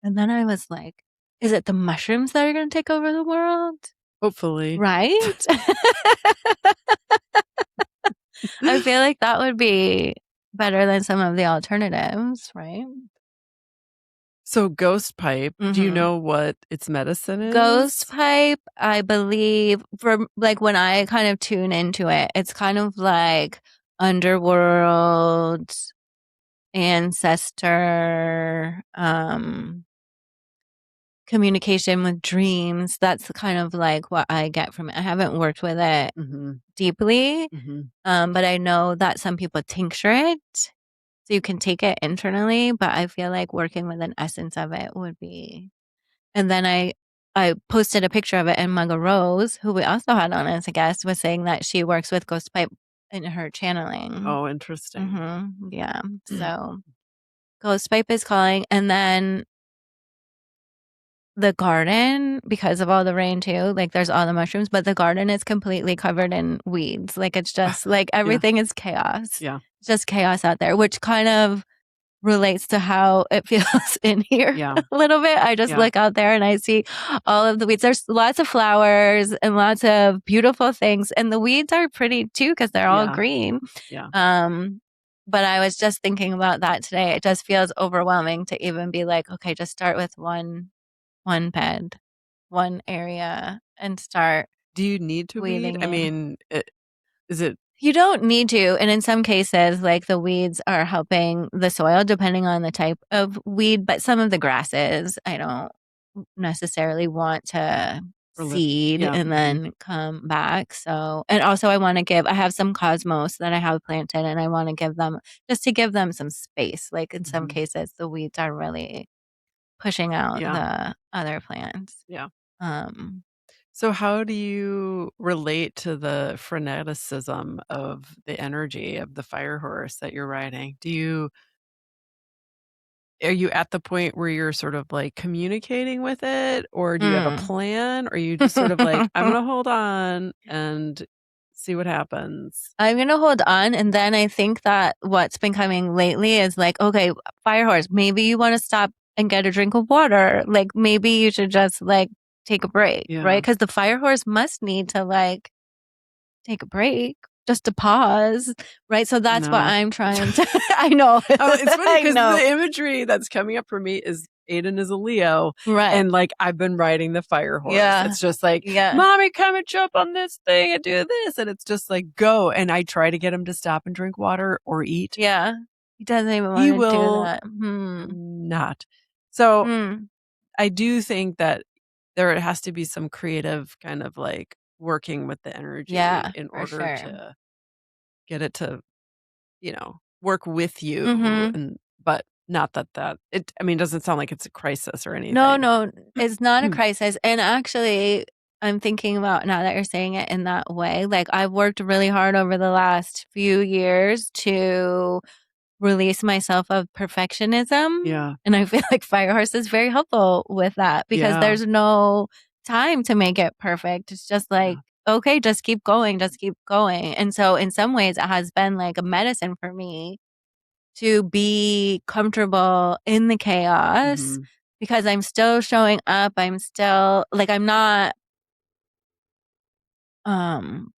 And then I was like, is it the mushrooms that are going to take over the world? Hopefully. Right? I feel like that would be better than some of the alternatives, right? So ghost pipe, do you Hmm. know what its medicine Ghost is? pipe, I believe, for like when I kind of tune into it, it's kind of like underworld, ancestor, communication with dreams. That's kind of like what I get from it. I haven't worked with it Mhm. deeply, Mhm. but I know that some people tincture it. So you can take it internally, but I feel like working with an essence of it would be. And then I posted a picture of it, and Mugga Rose, who we also had on as a guest, was saying that she works with Ghost Pipe in her channeling. Oh, interesting. Yeah. So Ghost Pipe is calling, and then the garden, because of all the rain too, like there's all the mushrooms, but the garden is completely covered in weeds. Like it's just like Yeah. everything is chaos. Yeah. It's just chaos out there, which kind of relates to how it feels in here Yeah. a little bit. I just Yeah. look out there and I see all of the weeds. There's lots of flowers and lots of beautiful things, and the weeds are pretty too because they're all Yeah. green. Yeah. Um, but I was just thinking about that today. It just feels overwhelming to even be like, okay, just start with one bed, one area, and start Do you need to weed? weeding I in. mean, is it You don't need to. And in some cases, like the weeds are helping the soil depending on the type of weed, but some of the grasses I don't necessarily want to prolif seed yeah. and Mhm. then come back. So, and also I have some cosmos that I have planted and I want to give them just to give them some space. Like in some Mhm. cases, the weeds are really pushing out Yeah. the other plants. Yeah. Um, So how do you relate to the freneticism of the energy of the fire horse that you're riding? Are you at the point where you're sort of, like, communicating with it, or do you have a mm. plan? Or are you just sort of like, "I'm gonna hold on and see what happens?" I'm gonna hold on, and then I think that what's been coming lately is like, okay, fire horse, maybe you want to stop and get a drink of water. Like maybe you should just like take a break, right? Yeah. Because the fire horse must need to like take a break just to pause, right? So that's what No. I'm trying to. I know, Oh, it's funny I because know, the imagery that's coming up for me is Aiden is a Leo, right? and, like, I've been riding the fire horse. Yeah, It's just like, yeah, "Mommy, come and jump on this thing and do this," and it's just like, "Go," and I try to get him to stop and drink water or eat. yeah. He doesn't even He want to do will that. not. So, Hmm. I do think that there has to be some creative kind of, like, working with the energy Yeah, in for order sure. to get it to work with you Hmm. but not that it I mean, it doesn't sound like it's a crisis or No, anything. no, it's not a crisis. And actually, I'm thinking about now that you're saying it in that way, like I've worked really hard over the last few years to release myself of perfectionism. Yeah, And I feel like Fire Horse is very helpful with that because yeah, there's no time to make it perfect. It's just like, yeah, okay, just keep going, just keep going. And so, in some ways, it has been like a medicine for me to be comfortable in the chaos mhm, because I'm still showing up. I'm still like I'm not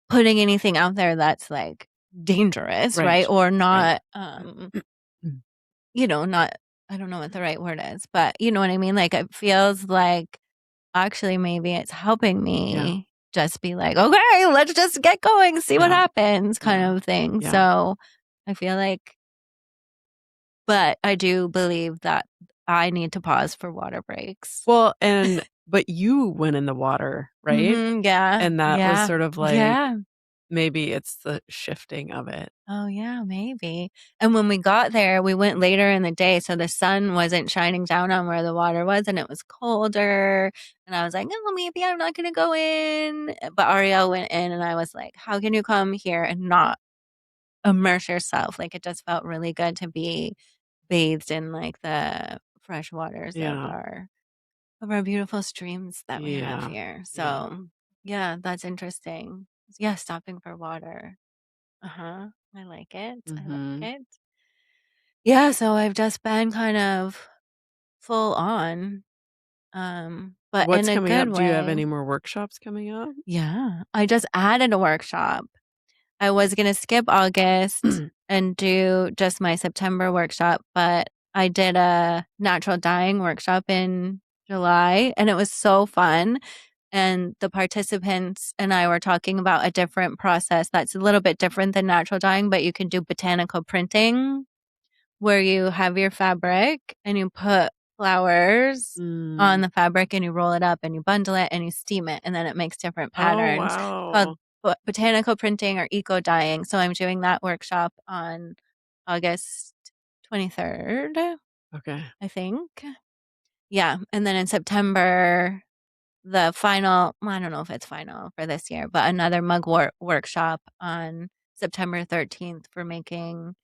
putting anything out there that's like dangerous, right? right, Or right. not not I don't know what the right word is, but you know what I mean? Like it feels like actually maybe it's helping Yeah, me. just be like, okay, let's just get going, see what Yeah. happens, kind Yeah. of thing. Yeah. So I feel like, but I do believe that I need to pause for water breaks. Well, but you went in the water, right? Yeah. And that was Yeah. sort of like Yeah. maybe it's the shifting of it. Oh, yeah, maybe. And when we got there, we went later in the day, so the sun wasn't shining down on where the water was, and it was colder. And I was like, "Oh, maybe I'm not gonna go in." But Ariel went in, and I was like, "How can you come here and not immerse yourself?" Like, it just felt really good to be bathed in like the fresh waters Yeah. of our beautiful streams that we have Yeah. here. Yeah. So, yeah, that's interesting. Yeah, stopping for water. Uh-huh. I like it. I like Mhm. it. Yeah, so I've just been kind of full on, but in What's a coming good up? Do you have way. any more workshops coming up? Yeah, I just added a workshop. I was gonna skip August and do just my September workshop, but I did a natural dyeing workshop in July, and it was so fun. And the participants and I were talking about a different process that's a little bit different than natural dyeing, but you can do botanical printing where you have your fabric and you put flowers on Mm. the fabric and you roll it up and you bundle it and you steam it and then it makes different Oh, patterns called wow. botanical printing or eco dyeing. So I'm doing that workshop on August 23rd, Okay. I think. Yeah. And then in September, the final, well, I don't know if it's final for this year, but another workshop on September 13th for making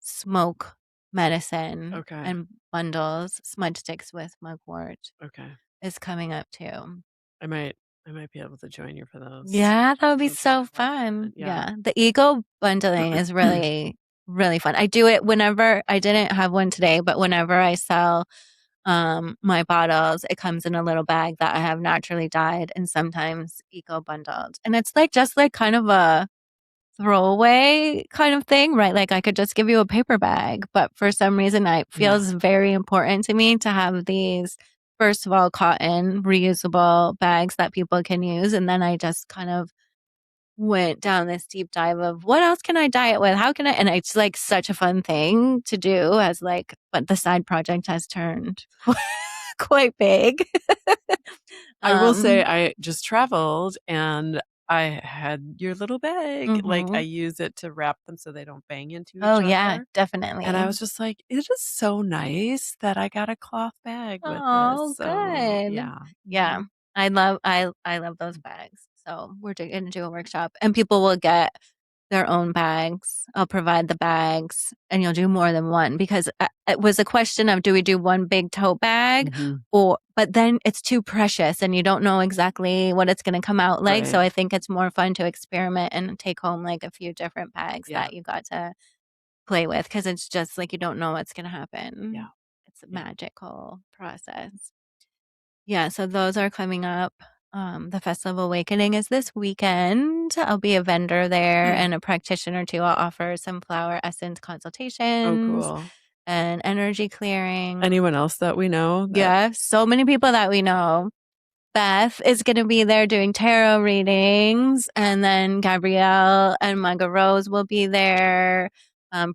smoke medicine Okay. and bundles, smudge sticks with mugwort Okay. is coming up too. I might I might be able to join you for those. Yeah, that would be Sounds like so a lot of fun. fun. Yeah. Yeah. The ego bundling is really, really fun. I do it whenever I didn't have one today, but whenever I sell my bottles, it comes in a little bag that I have naturally dyed and sometimes eco bundled. And it's like just like kind of a throwaway kind of thing, right? Like I could just give you a paper bag, but for some reason it Yeah. feels very important to me to have these first of all cotton reusable bags that people can use, and then I just kind of went down this deep dive of what else can I dye it with? How can I? And it's like such a fun thing to do as like, but the side project has turned quite big. I will say um, I just traveled and I had your little bag. Like, I mhm. use it to wrap them so they don't bang into Oh each yeah, other. And I definitely. was just like, "It is so nice that I got a cloth bag with this." Oh, So, good. yeah. Yeah. Mhm. I love those bags. So we're gonna do a workshop and people will get their own bags. I'll provide the bags and you'll do more than one because it was a question of do we do one big tote bag Mhm. or but then it's too precious and you don't know exactly what it's going to come out like. So Right. I think it's more fun to experiment and take home like a few different bags Yeah. that you got to play with because it's just like you don't know what's going to Yeah. happen. It's a Yeah. magical process. Yeah, so those are coming up. The Festival of Awakening is this weekend. I'll be a vendor there and a practitioner too. I'll offer some flower essence Oh, consultations cool. and energy clearing. Anyone else that we know that Yeah, so many people that we know. Beth is going to be there doing tarot readings, and then Gabrielle and Mugga Rose will be there.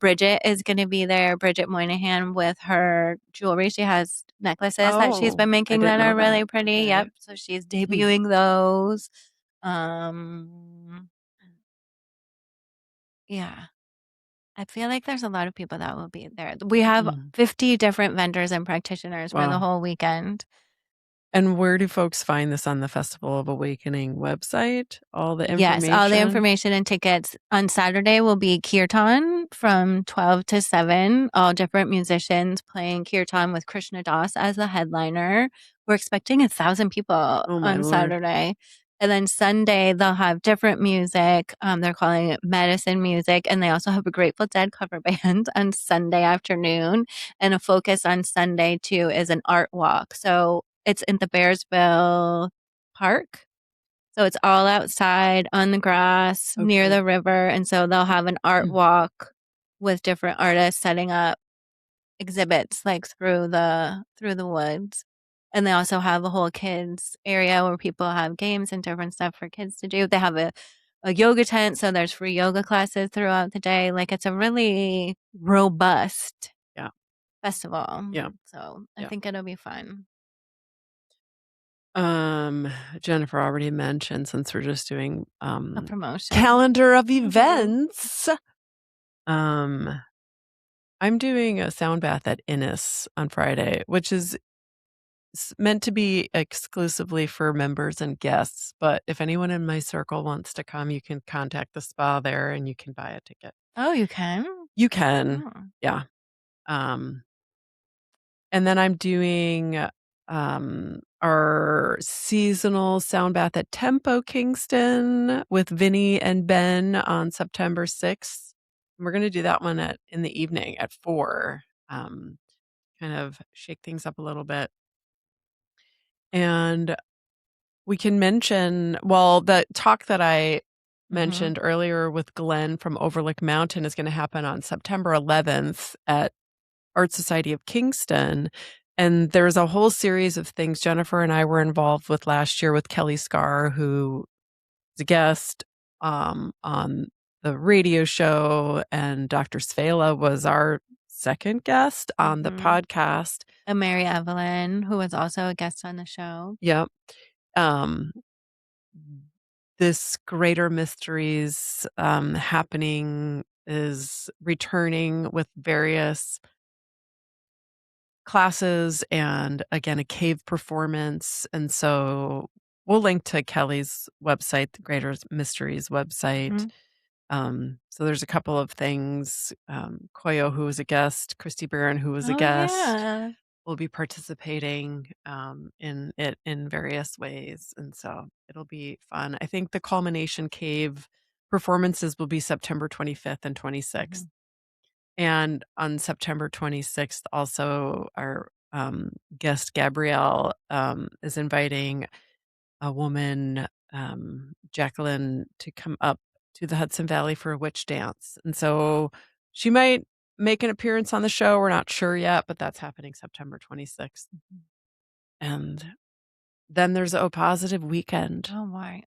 Bridget is going to be there. Bridget Moynihan with her jewelry. She has necklaces that she's Oh, been I making didn't that know are that. really pretty. Okay. Yep. So she's debuting those. Um, yeah. I feel like there's a lot of people that will be there. We have Mm. 50 different vendors and practitioners for the Wow. whole weekend. And where do folks find this on the Festival of Awakening website? All the Yes, all the information? information and tickets. On Saturday will be kirtan from 12 to 7, all different musicians playing kirtan with Krishna Das as the headliner. We're expecting 1,000 people Oh my on lord. Saturday. And then Sunday, they'll have different music. They're calling it medicine music. And they also have a Grateful Dead cover band on Sunday afternoon. And a focus on Sunday, too, is an art walk. So it's in the Bearsville Park. So it's all outside on the grass near Okay. the river. And so they'll have an art walk with different artists setting up exhibits like through the woods. And they also have a whole kids area where people have games and different stuff for kids to do. They have a yoga tent, so there's free yoga classes throughout the day. Like, it's a really robust Yeah. festival. Yeah. So I Yeah. think it'll be fun. Jennifer already mentioned, since we're just doing A promotion. calendar of events. I'm doing a sound bath at Innis on Friday, which is meant to be exclusively for members and guests. But if anyone in my circle wants to come, you can contact the spa there and you can buy a ticket. Oh, you can? You can. Oh. Yeah. And then I'm doing our seasonal sound bath at Tempo Kingston with Vinny and Ben on September 6th. We're going to do that one in the evening at 4. Kind of shake things up a little bit. And we can mention, well, the talk that I mentioned earlier with Glenn from Overlook Mountain is going to happen on September 11th at Art Society of Kingston. And there's a whole series of things Jennifer and I were involved with last year with Kelly Scarr, who is a guest on the radio show, and Dr. Svala was our second guest on the podcast. And Mary Evelyn, who was also a guest on the show. Yep. This Greater Mysteries happening is returning with various classes and, again, a cave performance. And so we'll link to Kelly's website, the Greater Mysteries website. So there's a couple of things. Koyo, who was a guest, Christy Barron, who was a guest, Yeah. will be participating in it in various ways. And so it'll be fun. I think the Culmination Cave performances will be September 25th and 26th. And on September 26th, also, our guest Gabrielle is inviting a woman, Jacqueline, to come up to the Hudson Valley for a witch dance. And so she might make an appearance on the show. We're not sure yet, but that's happening September 26th. And then there's O Positive weekend. Oh my.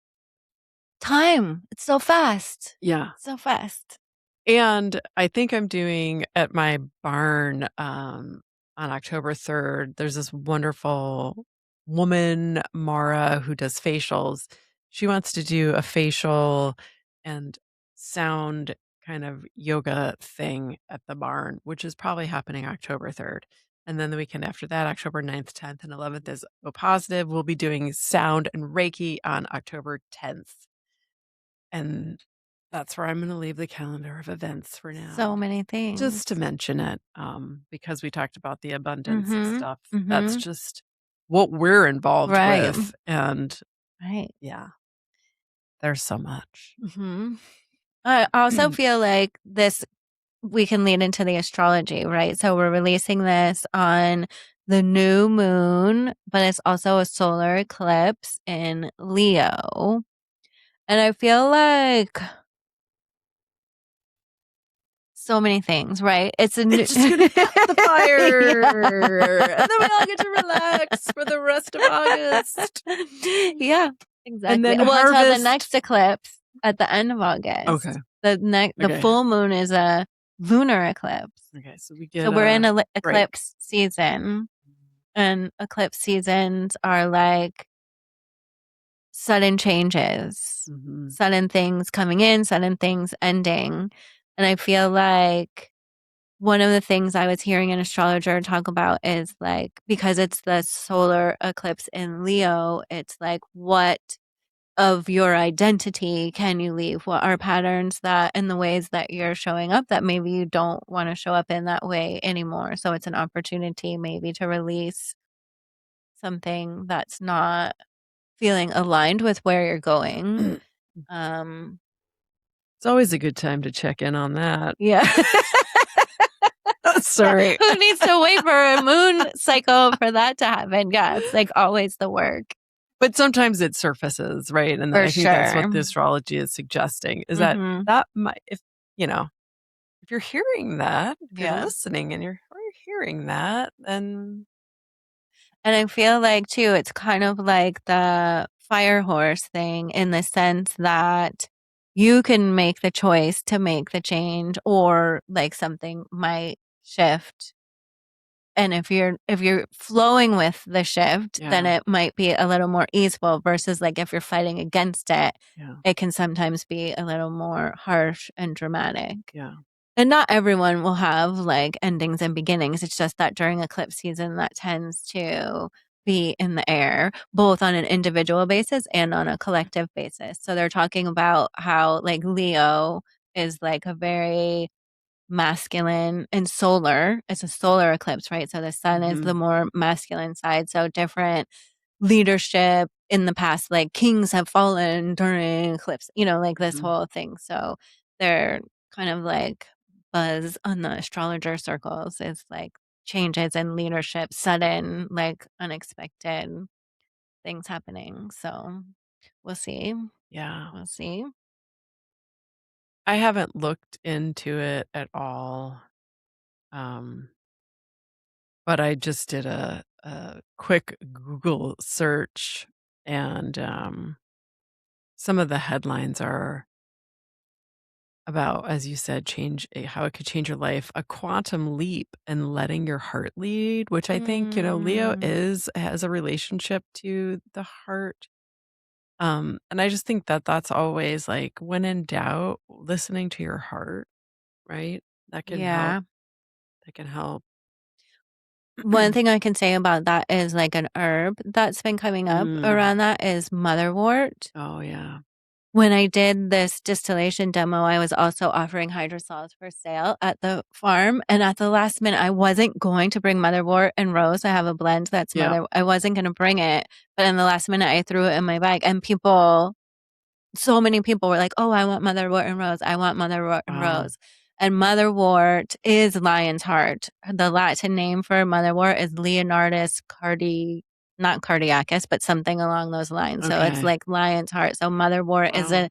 Time. It's so fast. Yeah. So fast. And I think I'm doing at my barn on October 3rd, there's this wonderful woman, Mara, who does facials. She wants to do a facial and sound kind of yoga thing at the barn, which is probably happening October 3rd. And then the weekend after that, October 9th, 10th, and 11th is O Positive. We'll be doing sound and Reiki on October 10th. And that's where I'm going to leave the calendar of events for now. So many things. Just to mention it, because we talked about the abundance of stuff. That's just what we're involved with. And yeah, there's so much. I also feel like we can lead into the astrology, right? So we're releasing this on the new moon, but it's also a solar eclipse in Leo. And I feel like so many things, right? It's just gonna put the fire, and then we all get to relax for the rest of August. Yeah, exactly. And then until the next eclipse at the end of August. Okay. The full moon is a lunar eclipse. Okay, so we're in an eclipse season, and eclipse seasons are like sudden changes, sudden things coming in, sudden things ending. And I feel like one of the things I was hearing an astrologer talk about is like, because it's the solar eclipse in Leo, it's like, what of your identity can you leave? What are patterns that in the ways that you're showing up that maybe you don't want to show up in that way anymore? So it's an opportunity maybe to release something that's not feeling aligned with where you're going. It's always a good time to check in on that. Yeah. Sorry. Who needs to wait for a moon cycle for that to happen? Yeah, it's like always the work. But sometimes it surfaces, right? And I think that's what the astrology is suggesting, is that might, if you're hearing that, if you're listening and you're hearing that, then And I feel like too, it's kind of like the fire horse thing in the sense that you can make the choice to make the change or like something might shift. And if you're flowing with the shift, then Yeah. it might be a little more easeful versus like if you're fighting against it, Yeah. it can sometimes be a little more harsh and dramatic. Yeah. And not everyone will have like endings and beginnings. It's just that during eclipse season, that tends to be in the air, both on an individual basis and on a collective basis. So they're talking about how like Leo is like a very masculine and solar. It's a solar eclipse, right? So the sun is the Mhm. more masculine side. So different leadership in the past, like kings have fallen during eclipse, like this Mhm. whole thing. So they're kind of like buzz on the astrologer circles is like changes in leadership, sudden, like unexpected things happening. So we'll see. Yeah. We'll see. I haven't looked into it at all, um, but I just did a quick Google search, and, some of the headlines are about, as you said, how it could change your life, a quantum leap and letting your heart lead, which I think, Leo Mm-hmm. has a relationship to the heart. And I just think that that's always like when in doubt, listening to your heart, right? That can help. Yeah. That can help. One thing I can say about that is like an herb that's been coming up Mm. around that is motherwort. Oh, yeah. When I did this distillation demo, I was also offering hydrosols for sale at the farm. And at the last minute, I wasn't going to bring motherwort and rose. I have a blend that's Yeah. I wasn't going to bring it. But in the last minute, I threw it in my bag. And so many people were like, "Oh, I want motherwort and rose. I want motherwort and Wow. rose." And motherwort is lion's heart. The Latin name for motherwort is Leonardus not cardiacus, but something along those lines. So it's Okay. like lion's heart. So motherwort is Wow. a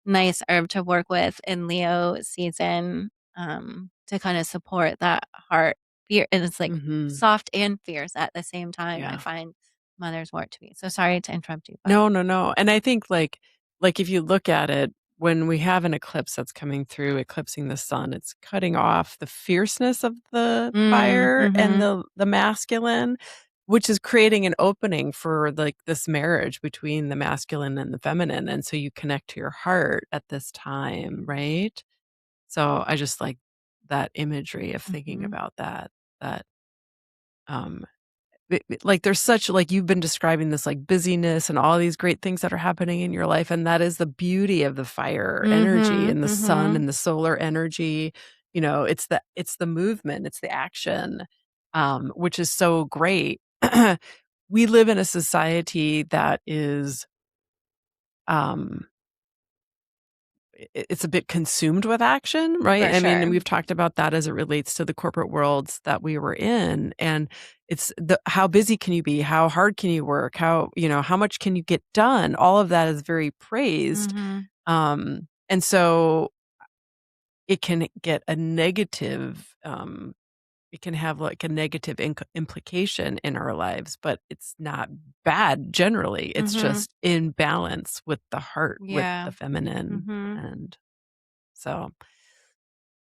nice herb to work with in Leo season, to kind of support that heart. And it's like Mhm. soft and fierce at the same time. I Yeah. find mother's wort to be. So sorry to interrupt you, but No, no, no. And I think like if you look at it, when we have an eclipse that's coming through, eclipsing the sun, it's cutting off the fierceness of the fire and mm-hmm. the masculine, which is creating an opening for like this marriage between the masculine and the feminine. And so you connect to your heart at this time, right? So I just like that imagery of thinking Mm-hmm. about that um like, there's such like, you've been describing this, like, busyness and all these great things that are happening in your life, and that is the beauty of the fire energy Mhm, and the sun mhm, and the solar energy. It's the movement, it's the action, which is so great. We live in a society that is, um it's a bit consumed with action, right? for I mean, sure. and we've talked about that as it relates to the corporate worlds that we were in, and it's the how busy can you be? How hard can you work? How much can you get done? All of that is very praised, Mhm, and so it can get a negative, it can have, like, a negative implication in our lives, but it's not bad generally, it's mhm, just in balance with the heart, with yeah, the feminine, mhm, and so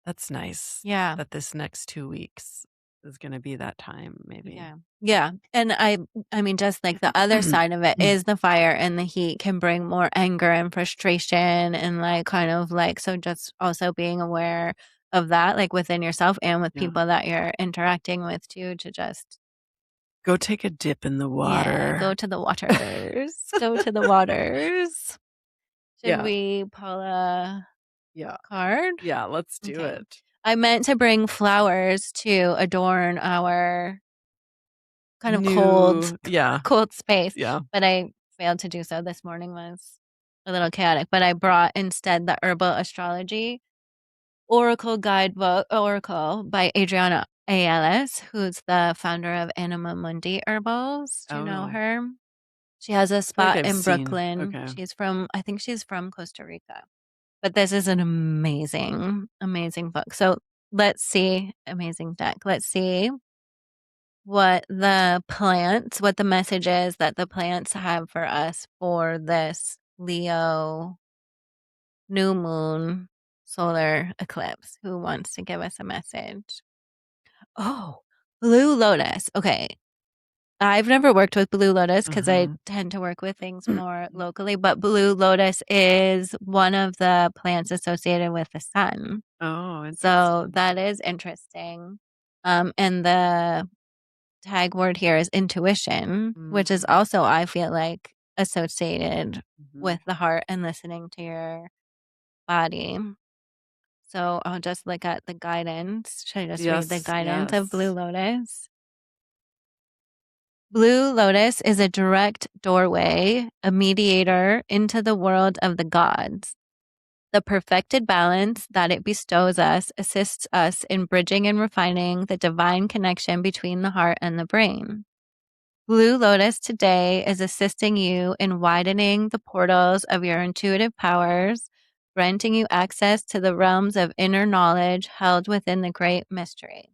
that's nice yeah, that this next 2 weeks is gonna be that time, maybe. yeah, yeah, and I mean, just like the other side of it is the fire and the heat can bring more anger and frustration and, like, kind of, like so just also being aware of that, like, within yourself and with Yeah. people that you're interacting with too, to just Go take a dip in the yeah, go water. to the waters, go to the waters. Should Yeah, we pull a yeah, card? yeah, let's do Okay. it. I meant to bring flowers to adorn our kind of cold New yeah, cold space, yeah. but I failed to do so. This morning was a little chaotic, but I brought instead the Herbal Astrology Oracle Guidebook Oracle by Adriana Ayales, who's the founder of Anima Mundi Herbals. Do you know Oh, her? She has a I feel like spot I've in seen Brooklyn. okay. I think she's from Costa Rica. But this is an amazing, amazing book. So let's see. Amazing deck. Let's see. what the message is that the plants have for us for this Leo new moon solar eclipse. Who wants to give us a message? Oh, Blue Lotus. Okay. I've never worked with Blue Lotus because I Uh-huh. tend to work with things more locally, but Blue Lotus is one of the plants associated with the sun. Oh, So interesting. that is interesting. And the tag word here is intuition, which is Mhm. also, I feel like, associated Mhm. with the heart and listening to your body. So I'll just look at the guidance. Should I just read the Yes, guidance of Blue yes. Lotus? Blue Lotus is a direct doorway, a mediator into the world of the gods. The perfected balance that it bestows us assists us in bridging and refining the divine connection between the heart and the brain. Blue Lotus today is assisting you in widening the portals of your intuitive powers, granting you access to the realms of inner knowledge held within the great mystery.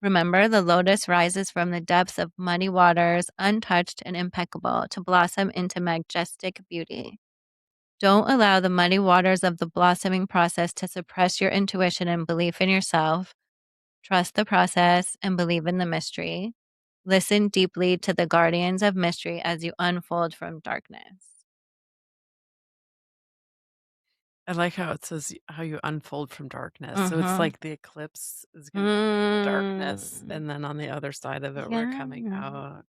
Remember, the lotus rises from the depths of muddy waters, untouched and impeccable, to blossom into majestic beauty. Don't allow the muddy waters of the blossoming process to suppress your intuition and belief in yourself. Trust the process and believe in the mystery. Listen deeply to the guardians of mystery as you unfold from darkness. I like how it says how you unfold from darkness. So it's Mm-hmm. like the eclipse is going to be in the darkness, Mm, and then on the other side of it, we're yeah. coming out,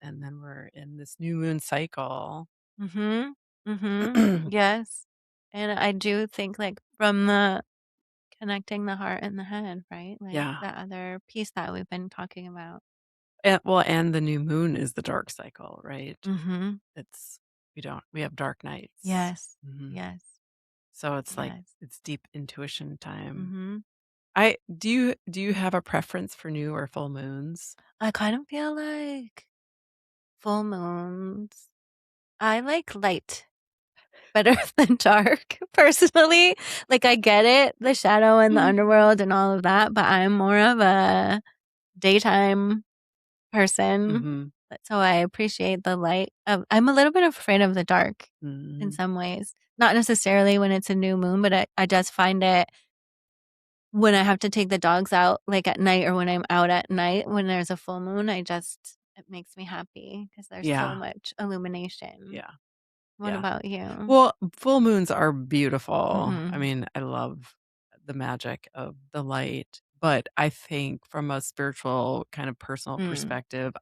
and then we're in this new moon cycle. Mm-hmm. Mm-hmm. Yes. And I do think like from the connecting the heart and the head, right? Like Yeah. the other piece that we've been talking about. And, well, and the new moon is the dark cycle, right? Mm-hmm. It's we have dark nights. Yes. Hmm. Yes. So it's like Yes. it's deep intuition time. Mm-hmm. I do you have a preference for new or full moons? I kind of feel like full moons. I like light better than dark, personally. Like, I get it, the shadow and the Mm. underworld and all of that, but I'm more of a daytime person. Mhm. So I appreciate the light of I'm a little bit afraid of the dark in Mhm. some ways. Not necessarily when it's a new moon, but I just find it when I have to take the dogs out, like, at night or when I'm out at night when there's a full moon, it makes me happy because there's so Yeah. much illumination. Yeah. What Yeah. about you? Well, full moons are beautiful. I Mhm. mean, I love the magic of the light, but I think from a spiritual kind of personal Mm. perspective,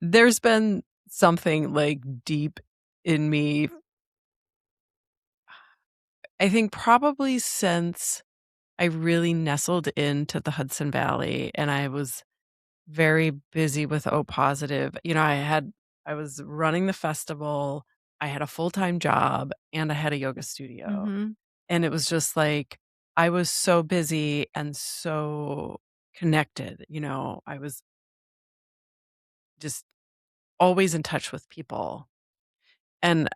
there's been something like deep in me. I think probably since I really nestled into the Hudson Valley and I was very busy with O positive. I was running the festival, I had a full-time job, and I had a yoga studio. Mhm. And it was just like I was so busy and so connected, I was just always in touch with people. And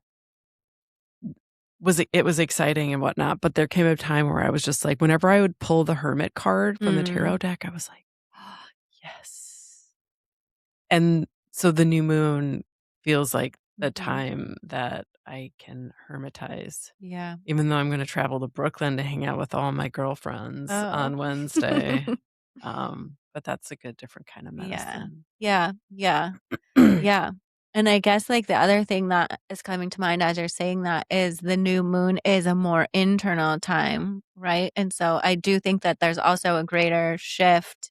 it was exciting and whatnot, but there came a time where I was just like, whenever I would pull the hermit card from the Mm. tarot deck, I was like, "Ah, yes." And so the new moon feels like the Mhm. time that I can hermitize, Yeah. even though I'm gonna travel to Brooklyn to hang out with all my girlfriends Oh. on Wednesday. But that's a good different kind of Yeah. medicine. Yeah. Yeah. Yeah. And I guess, like, the other thing that is coming to mind as you're saying that is the new moon is a more internal time, right? And so I do think that there's also a greater shift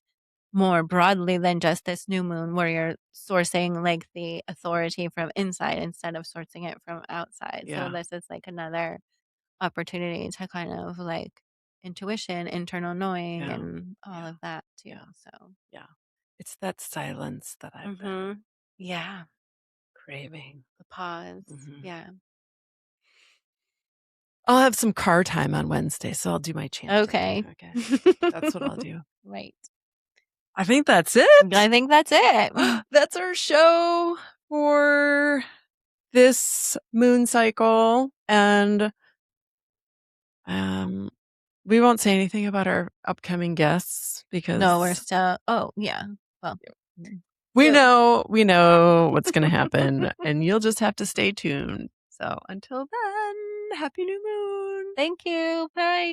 more broadly than just this new moon where you're sourcing, like, the authority from inside instead of sourcing it from outside. So Yeah, this is, like, another opportunity to kind of, like, intuition, internal knowing, yeah, and all yeah, of that too, yeah, so yeah. It's that silence that I've been Mhm. Yeah. craving. The pause. Mhm. Yeah. I'll have some car time on Wednesday, so I'll do my chanting, Okay. okay? That's what I'll do. Right. I think that's it. I think that's it. That's our show for this moon cycle, and, um, we won't say anything about our upcoming guests No, we're because still oh, yeah. Well, we know what's going to happen, and you'll just have to stay tuned. So until then, happy new moon. thank you. Bye.